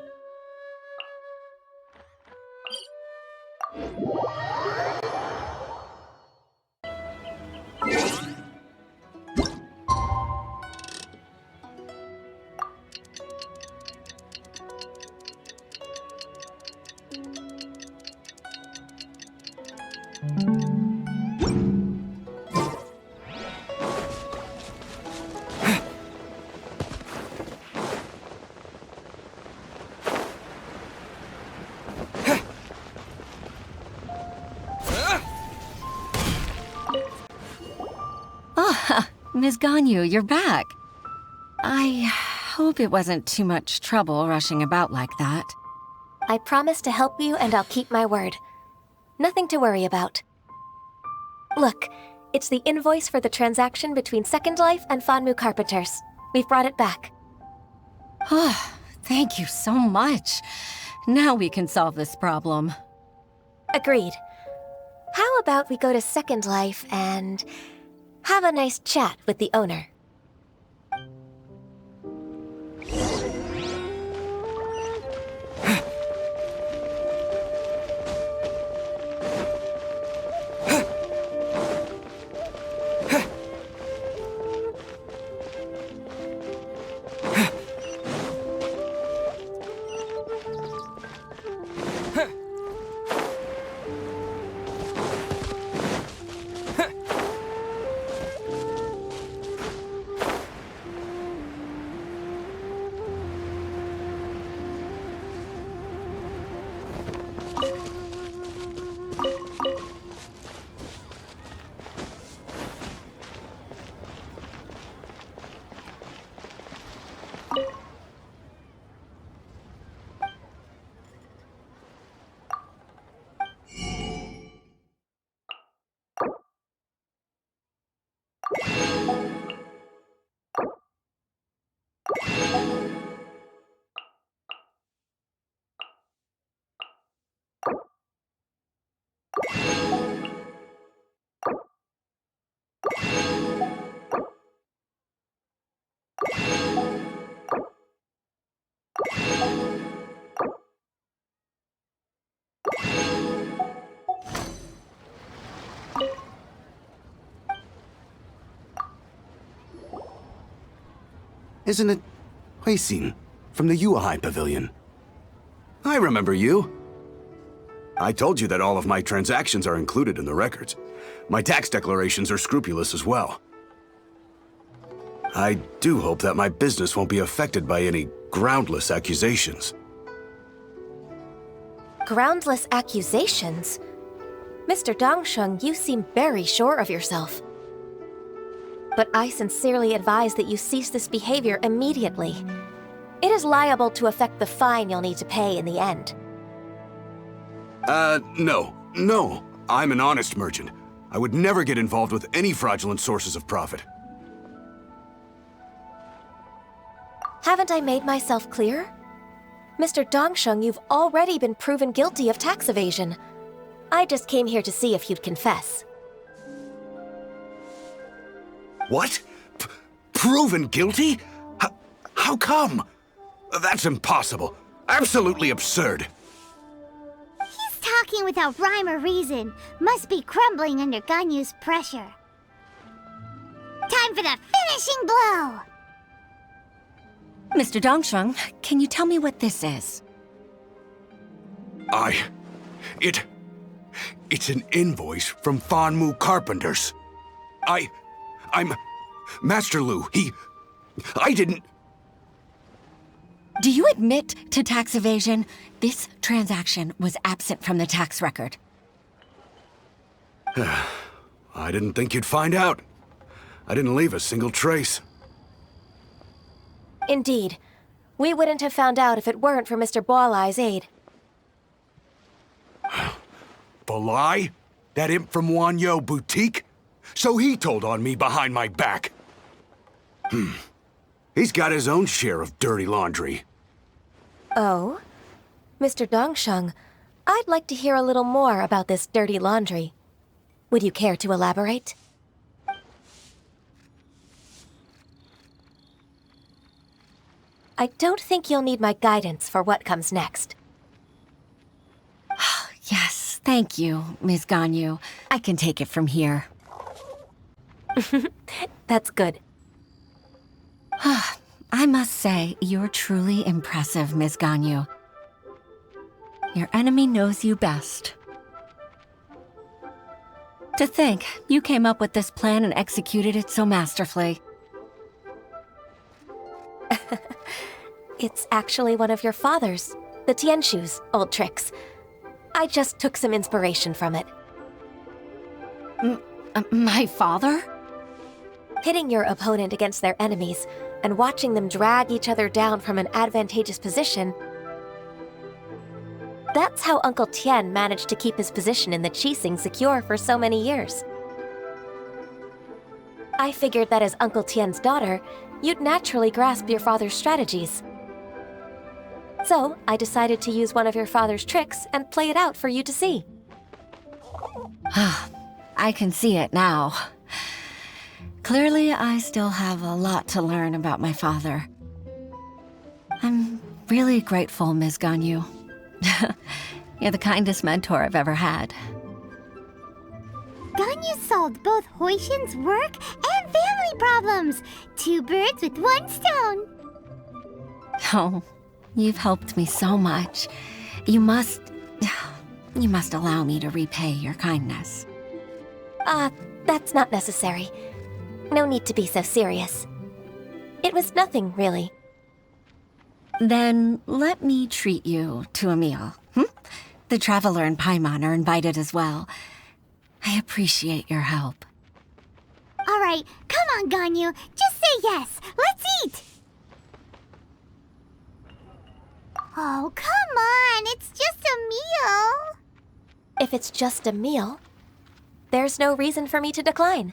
Ms. Ganyu, you're back. I hope it wasn't too much trouble rushing about like that. I promise to help you and I'll keep my word. Nothing to worry about. Look, it's the invoice for the transaction between Second Life and Fanmu Carpenters. We've brought it back. Oh, thank you so much. Now we can solve this problem. Agreed. How about we go to Second Life and have a nice chat with the owner? Isn't it Huixin from the Yuehai Pavilion? I remember you. I told you that all of my transactions are included in the records. My tax declarations are scrupulous as well. I do hope that my business won't be affected by any groundless accusations. Groundless accusations? Mr. Dongsheng, you seem very sure of yourself. But I sincerely advise that you cease this behavior immediately. It is liable to affect the fine you'll need to pay in the end. No. I'm an honest merchant. I would never get involved with any fraudulent sources of profit. Haven't I made myself clear? Mr. Dongsheng, you've already been proven guilty of tax evasion. I just came here to see if you'd confess. What? Proven guilty? How come? That's impossible. Absolutely absurd. He's talking without rhyme or reason. Must be crumbling under Ganyu's pressure. Time for the finishing blow! Mr. Dongsheng, can you tell me what this is? It's an invoice from Fanmu Carpenters. I'm Master Lu. I didn't... Do you admit to tax evasion? This transaction was absent from the tax record. I didn't think you'd find out. I didn't leave a single trace. Indeed. We wouldn't have found out if it weren't for Mr. Boalai's aid. Balai? That imp from Wanyo Boutique? So he told on me behind my back. He's got his own share of dirty laundry. Oh? Mr. Dongsheng, I'd like to hear a little more about this dirty laundry. Would you care to elaborate? I don't think you'll need my guidance for what comes next. Yes, thank you, Ms. Ganyu. I can take it from here. That's good. I must say, you're truly impressive, Ms. Ganyu. Your enemy knows you best. To think, you came up with this plan and executed it so masterfully. It's actually one of your father's, the Tianshu's, old tricks. I just took some inspiration from it. My father? Pitting your opponent against their enemies and watching them drag each other down from an advantageous position. That's how Uncle Tian managed to keep his position in the Qixing secure for so many years. I figured that as Uncle Tian's daughter, you'd naturally grasp your father's strategies. So, I decided to use one of your father's tricks and play it out for you to see. I can see it now. Clearly, I still have a lot to learn about my father. I'm really grateful, Ms. Ganyu. You're the kindest mentor I've ever had. Ganyu solved both Huixin's work and family problems. 2 birds with 1 stone. Oh, you've helped me so much. You must allow me to repay your kindness. That's not necessary. No need to be so serious. It was nothing, really. Then let me treat you to a meal. The Traveler and Paimon are invited as well. I appreciate your help. All right, come on, Ganyu. Just say yes. Let's eat. Oh, come on. It's just a meal. If it's just a meal, there's no reason for me to decline.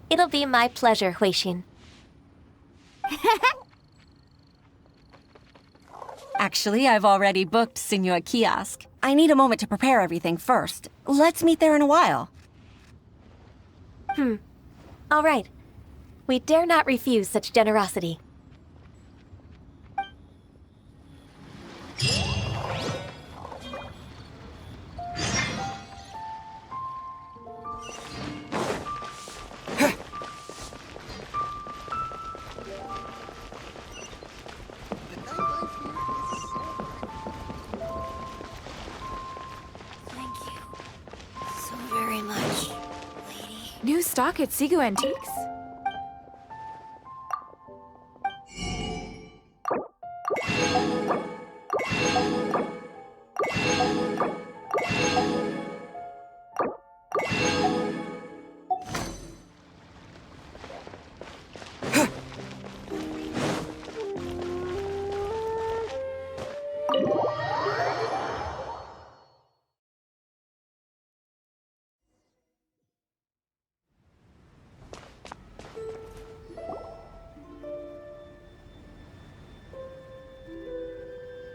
It'll be my pleasure, Huixin. Actually, I've already booked Senua Kiosk. I need a moment to prepare everything first. Let's meet there in a while. All right. We dare not refuse such generosity. New stock at Sigu Antiques?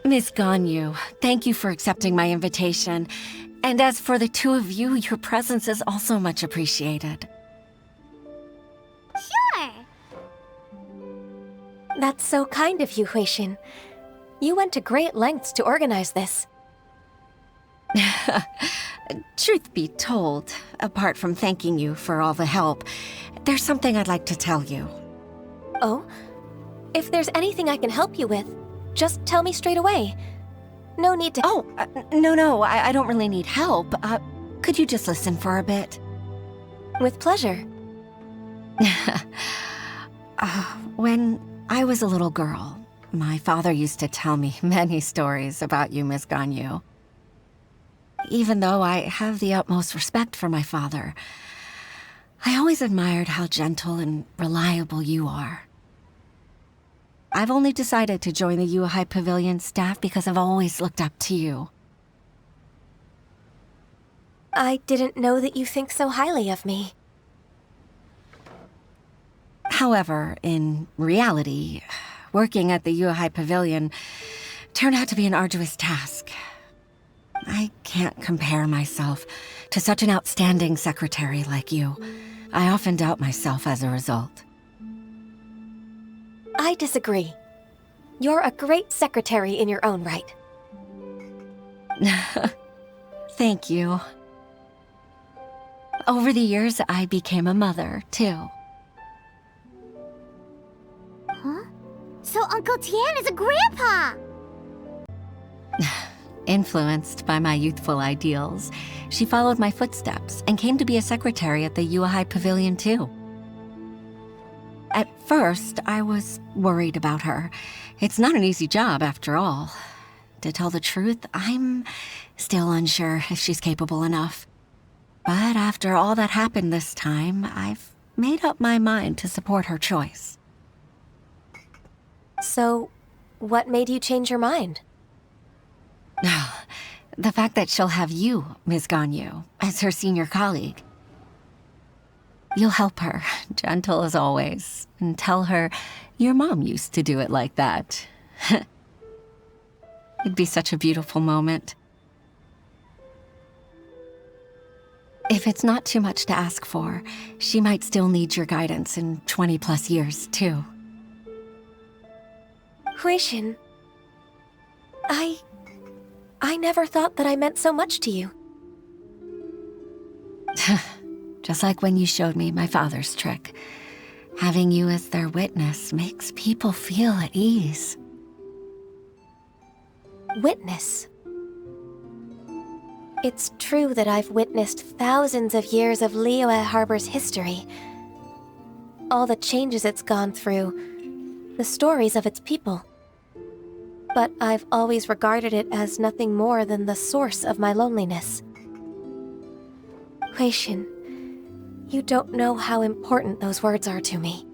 Miss Ganyu, thank you for accepting my invitation. And as for the two of you, your presence is also much appreciated. Sure. That's so kind of you, Huixin. You went to great lengths to organize this. Truth be told, apart from thanking you for all the help, there's something I'd like to tell you. Oh? If there's anything I can help you with, just tell me straight away. No need to— Oh, no, I don't really need help. Could you just listen for a bit? With pleasure. When I was a little girl, my father used to tell me many stories about you, Miss Ganyu. Even though I have the utmost respect for my father, I always admired how gentle and reliable you are. I've only decided to join the Yuhai Pavilion staff because I've always looked up to you. I didn't know that you think so highly of me. However, in reality, working at the Yuhai Pavilion turned out to be an arduous task. I can't compare myself to such an outstanding secretary like you. I often doubt myself as a result. I disagree. You're a great secretary in your own right. Thank you. Over the years, I became a mother, too. Huh? So Uncle Tian is a grandpa! Influenced by my youthful ideals, she followed my footsteps and came to be a secretary at the Yuhai Pavilion, too. At first, I was worried about her. It's not an easy job, after all. To tell the truth, I'm still unsure if she's capable enough. But after all that happened this time, I've made up my mind to support her choice. So, what made you change your mind? The fact that she'll have you, Ms. Ganyu, as her senior colleague. You'll help her, gentle as always, and tell her your mom used to do it like that. It'd be such a beautiful moment. If it's not too much to ask for, she might still need your guidance in 20+ years, too. Huixin, I never thought that I meant so much to you. Just like when you showed me my father's trick. Having you as their witness makes people feel at ease. Witness? It's true that I've witnessed thousands of years of Liyue Harbor's history. All the changes it's gone through, the stories of its people. But I've always regarded it as nothing more than the source of my loneliness. Huixin, you don't know how important those words are to me.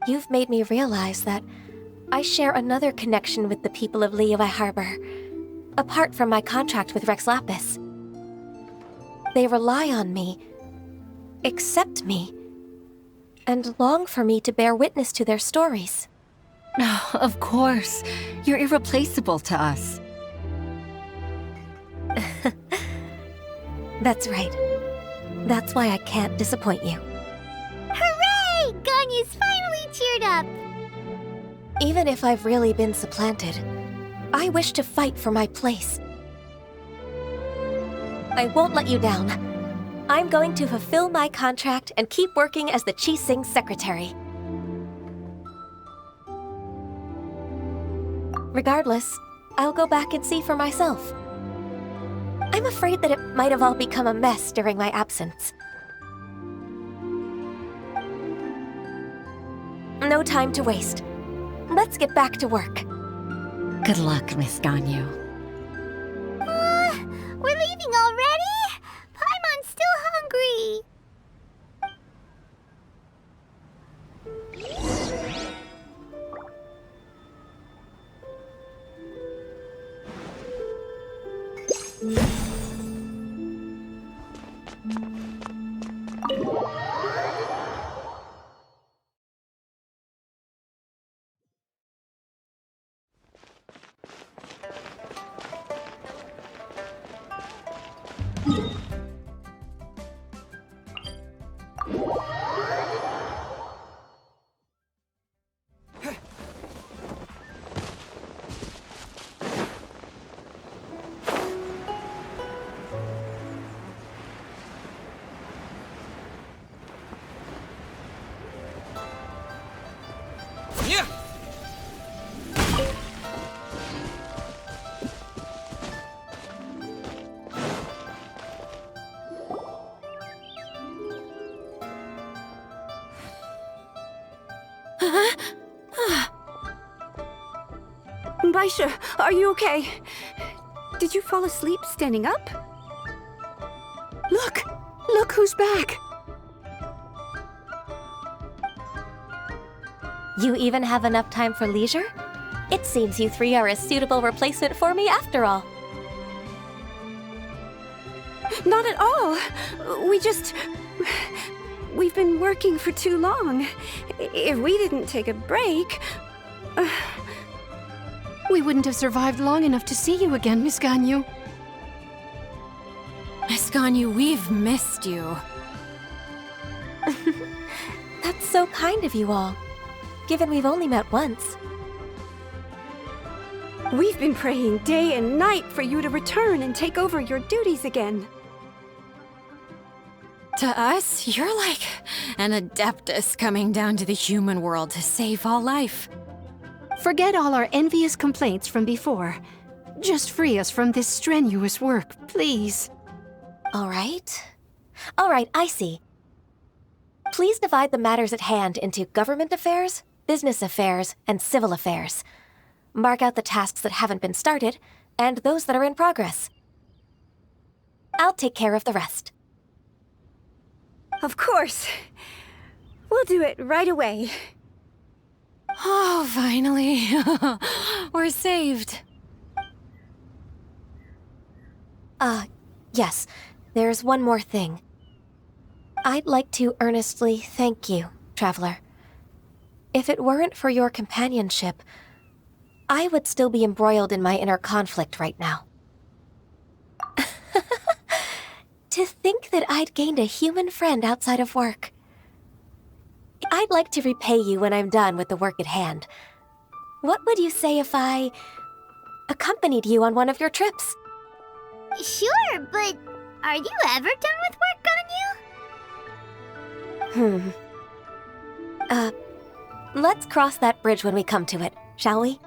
You've made me realize that I share another connection with the people of Liyue Harbor, apart from my contract with Rex Lapis. They rely on me, accept me, and long for me to bear witness to their stories. Oh, of course. You're irreplaceable to us. That's right. That's why I can't disappoint you. Hooray! Ganyu's finally cheered up! Even if I've really been supplanted, I wish to fight for my place. I won't let you down. I'm going to fulfill my contract and keep working as the Qixing secretary. Regardless, I'll go back and see for myself. I'm afraid that it might have all become a mess during my absence. No time to waste. Let's get back to work. Good luck, Miss Ganyu. We're leaving already? Paimon's still hungry. Yeah. Baisha, are you okay? Did you fall asleep standing up? Look who's back! You even have enough time for leisure? It seems you three are a suitable replacement for me after all. Not at all. We've been working for too long. If we didn't take a break... We wouldn't have survived long enough to see you again, Miss Ganyu. Miss Ganyu, we've missed you. That's so kind of you all, given we've only met once. We've been praying day and night for you to return and take over your duties again. To us, you're like an adeptus coming down to the human world to save all life. Forget all our envious complaints from before. Just free us from this strenuous work, please. All right, I see. Please divide the matters at hand into government affairs, business affairs, and civil affairs. Mark out the tasks that haven't been started, and those that are in progress. I'll take care of the rest. Of course. We'll do it right away. Oh, finally. We're saved. Yes. There's one more thing. I'd like to earnestly thank you, Traveler. If it weren't for your companionship, I would still be embroiled in my inner conflict right now. To think that I'd gained a human friend outside of work. I'd like to repay you when I'm done with the work at hand. What would you say if I accompanied you on one of your trips? Sure, but are you ever done with work, Ganyu? Let's cross that bridge when we come to it, shall we?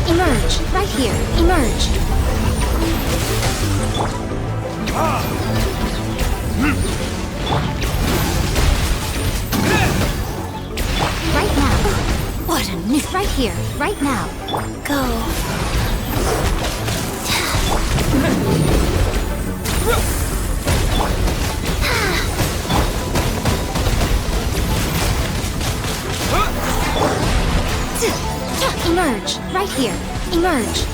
Emerge. Right here. Emerge. Right now. What a miss. Right here. Right now. Go. Emerge. Right here. Emerge.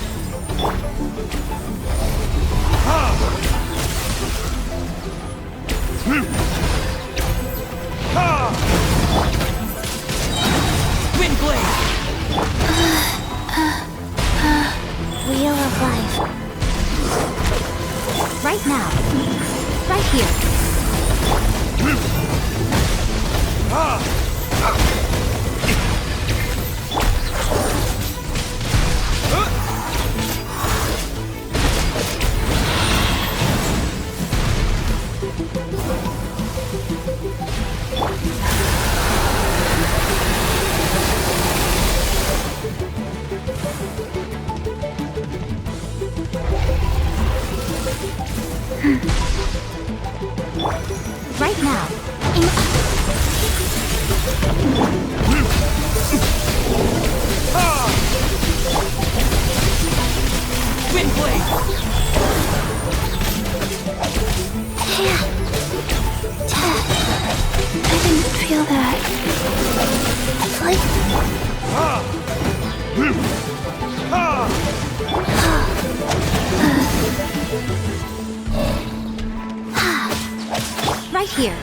Wind blade! Wheel of life. Right now. Right here. Right now. Wind blade! I didn't feel that. It's like... Right here.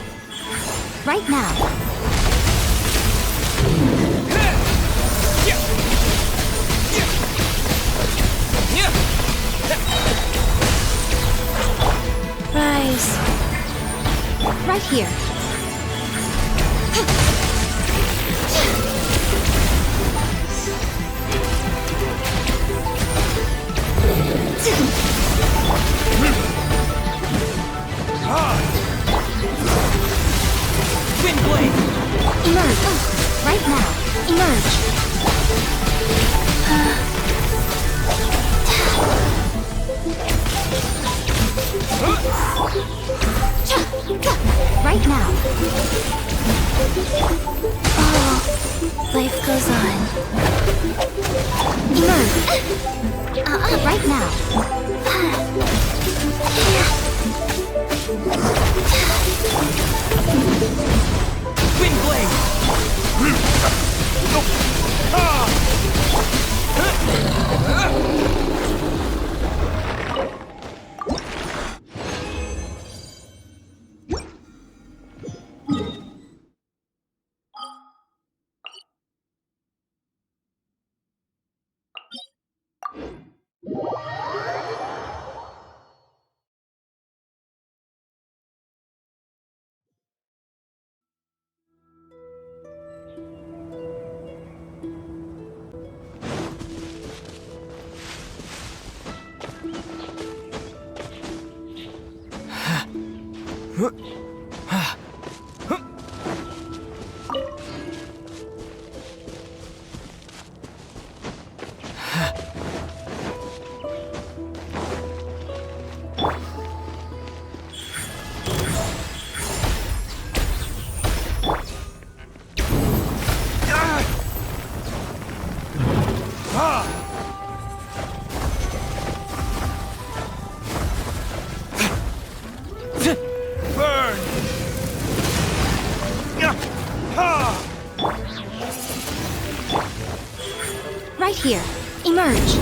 Right now. Rise. Right here. Wind blade! Emerge. Right now. Emerge. Right now. Oh, life goes on. Emerge. Right now. Wind blade! Right here. Emerge.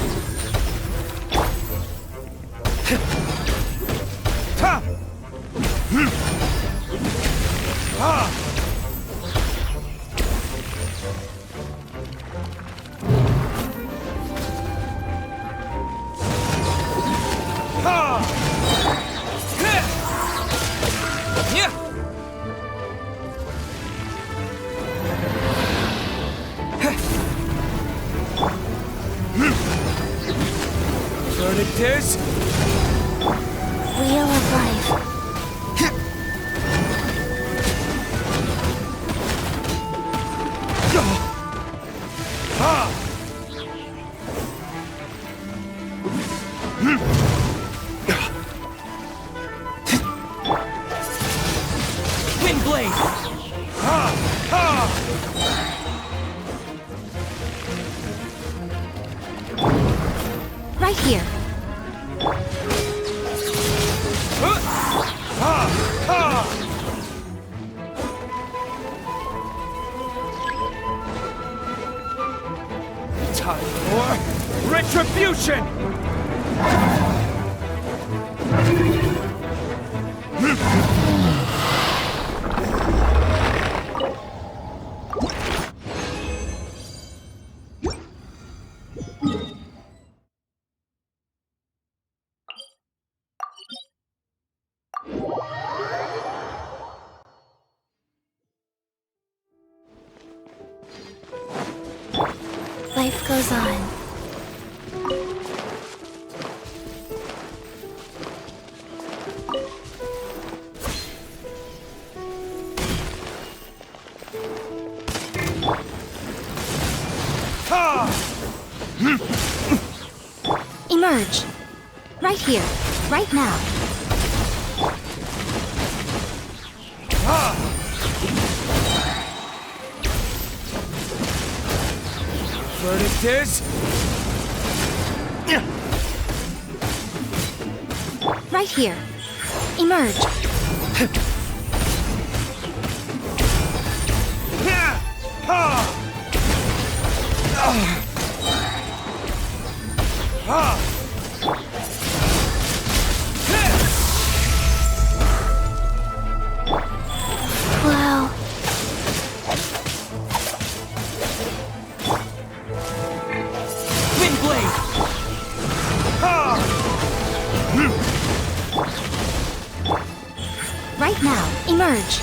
Verdict Wheel of life. Right here. Time for retribution! Life goes on. Emerge. Right here. Right now. Verdict is... Right here. Emerge. Wow. Wind blade! Right now. Emerge.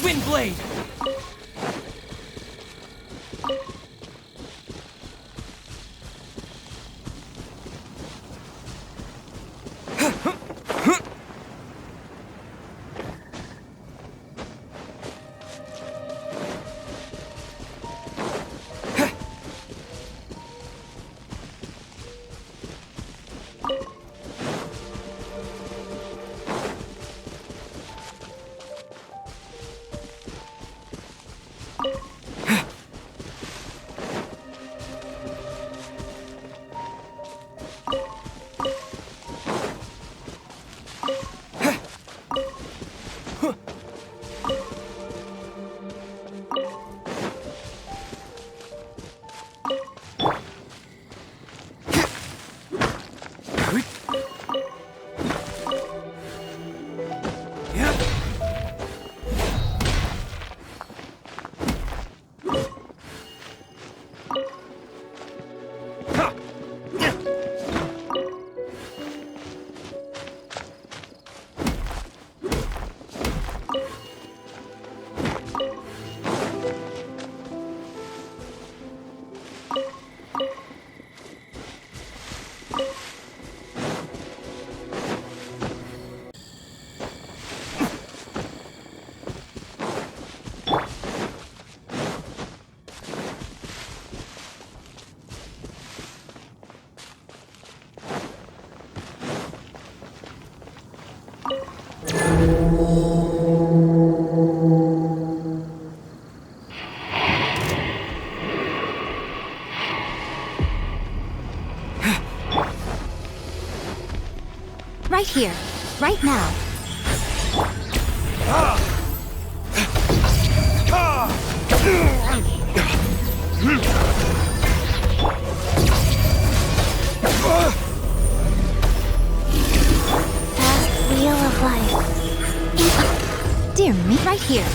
Wind blade! right here, right now. Fast wheel of life. Dear me, right here.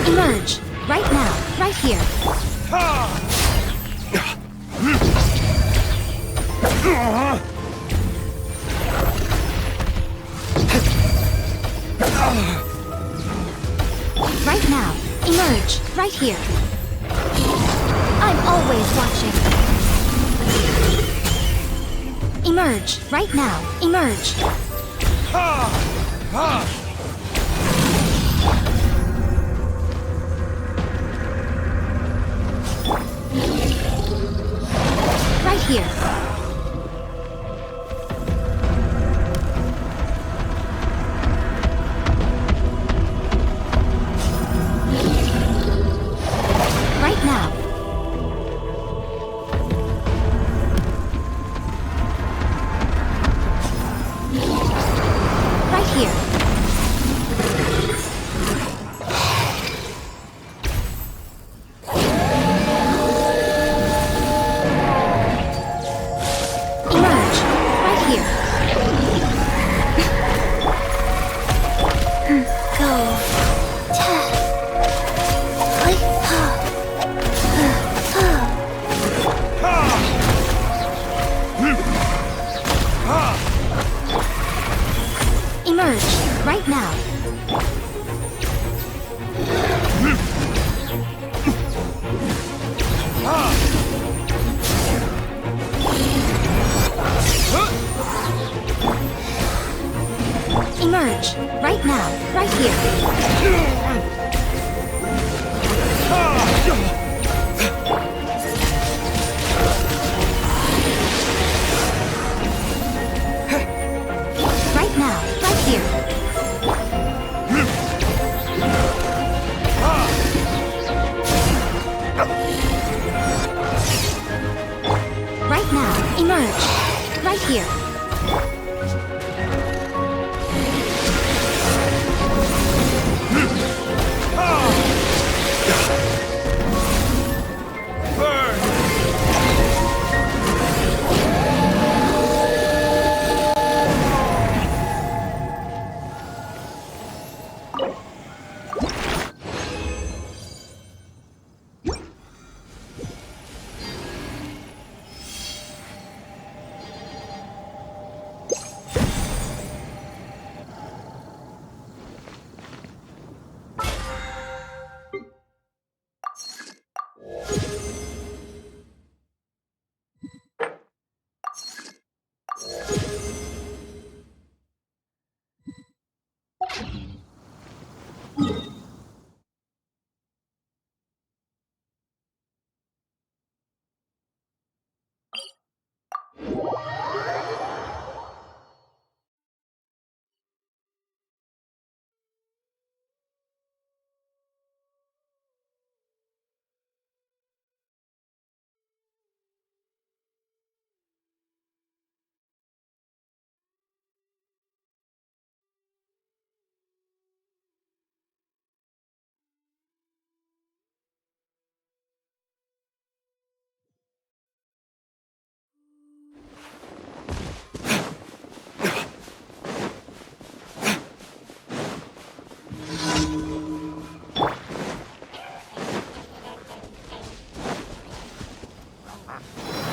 Emerge, right now, right here. Right now, emerge, right here. I'm always watching. Emerge, right now, emerge. Right here. Right now. Right here. Emerge, right here. Go. Emerge, right now. Emerge, right now, right here. Right now, right here. Right now, emerge, right here.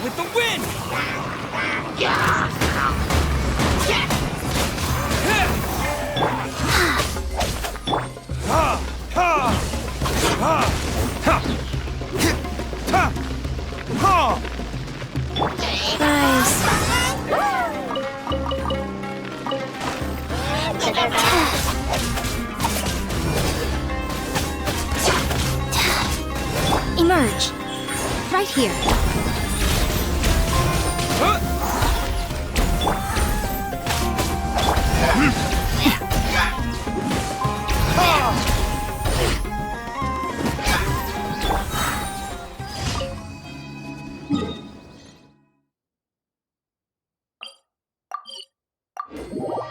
With the wind! Emerge, right here. you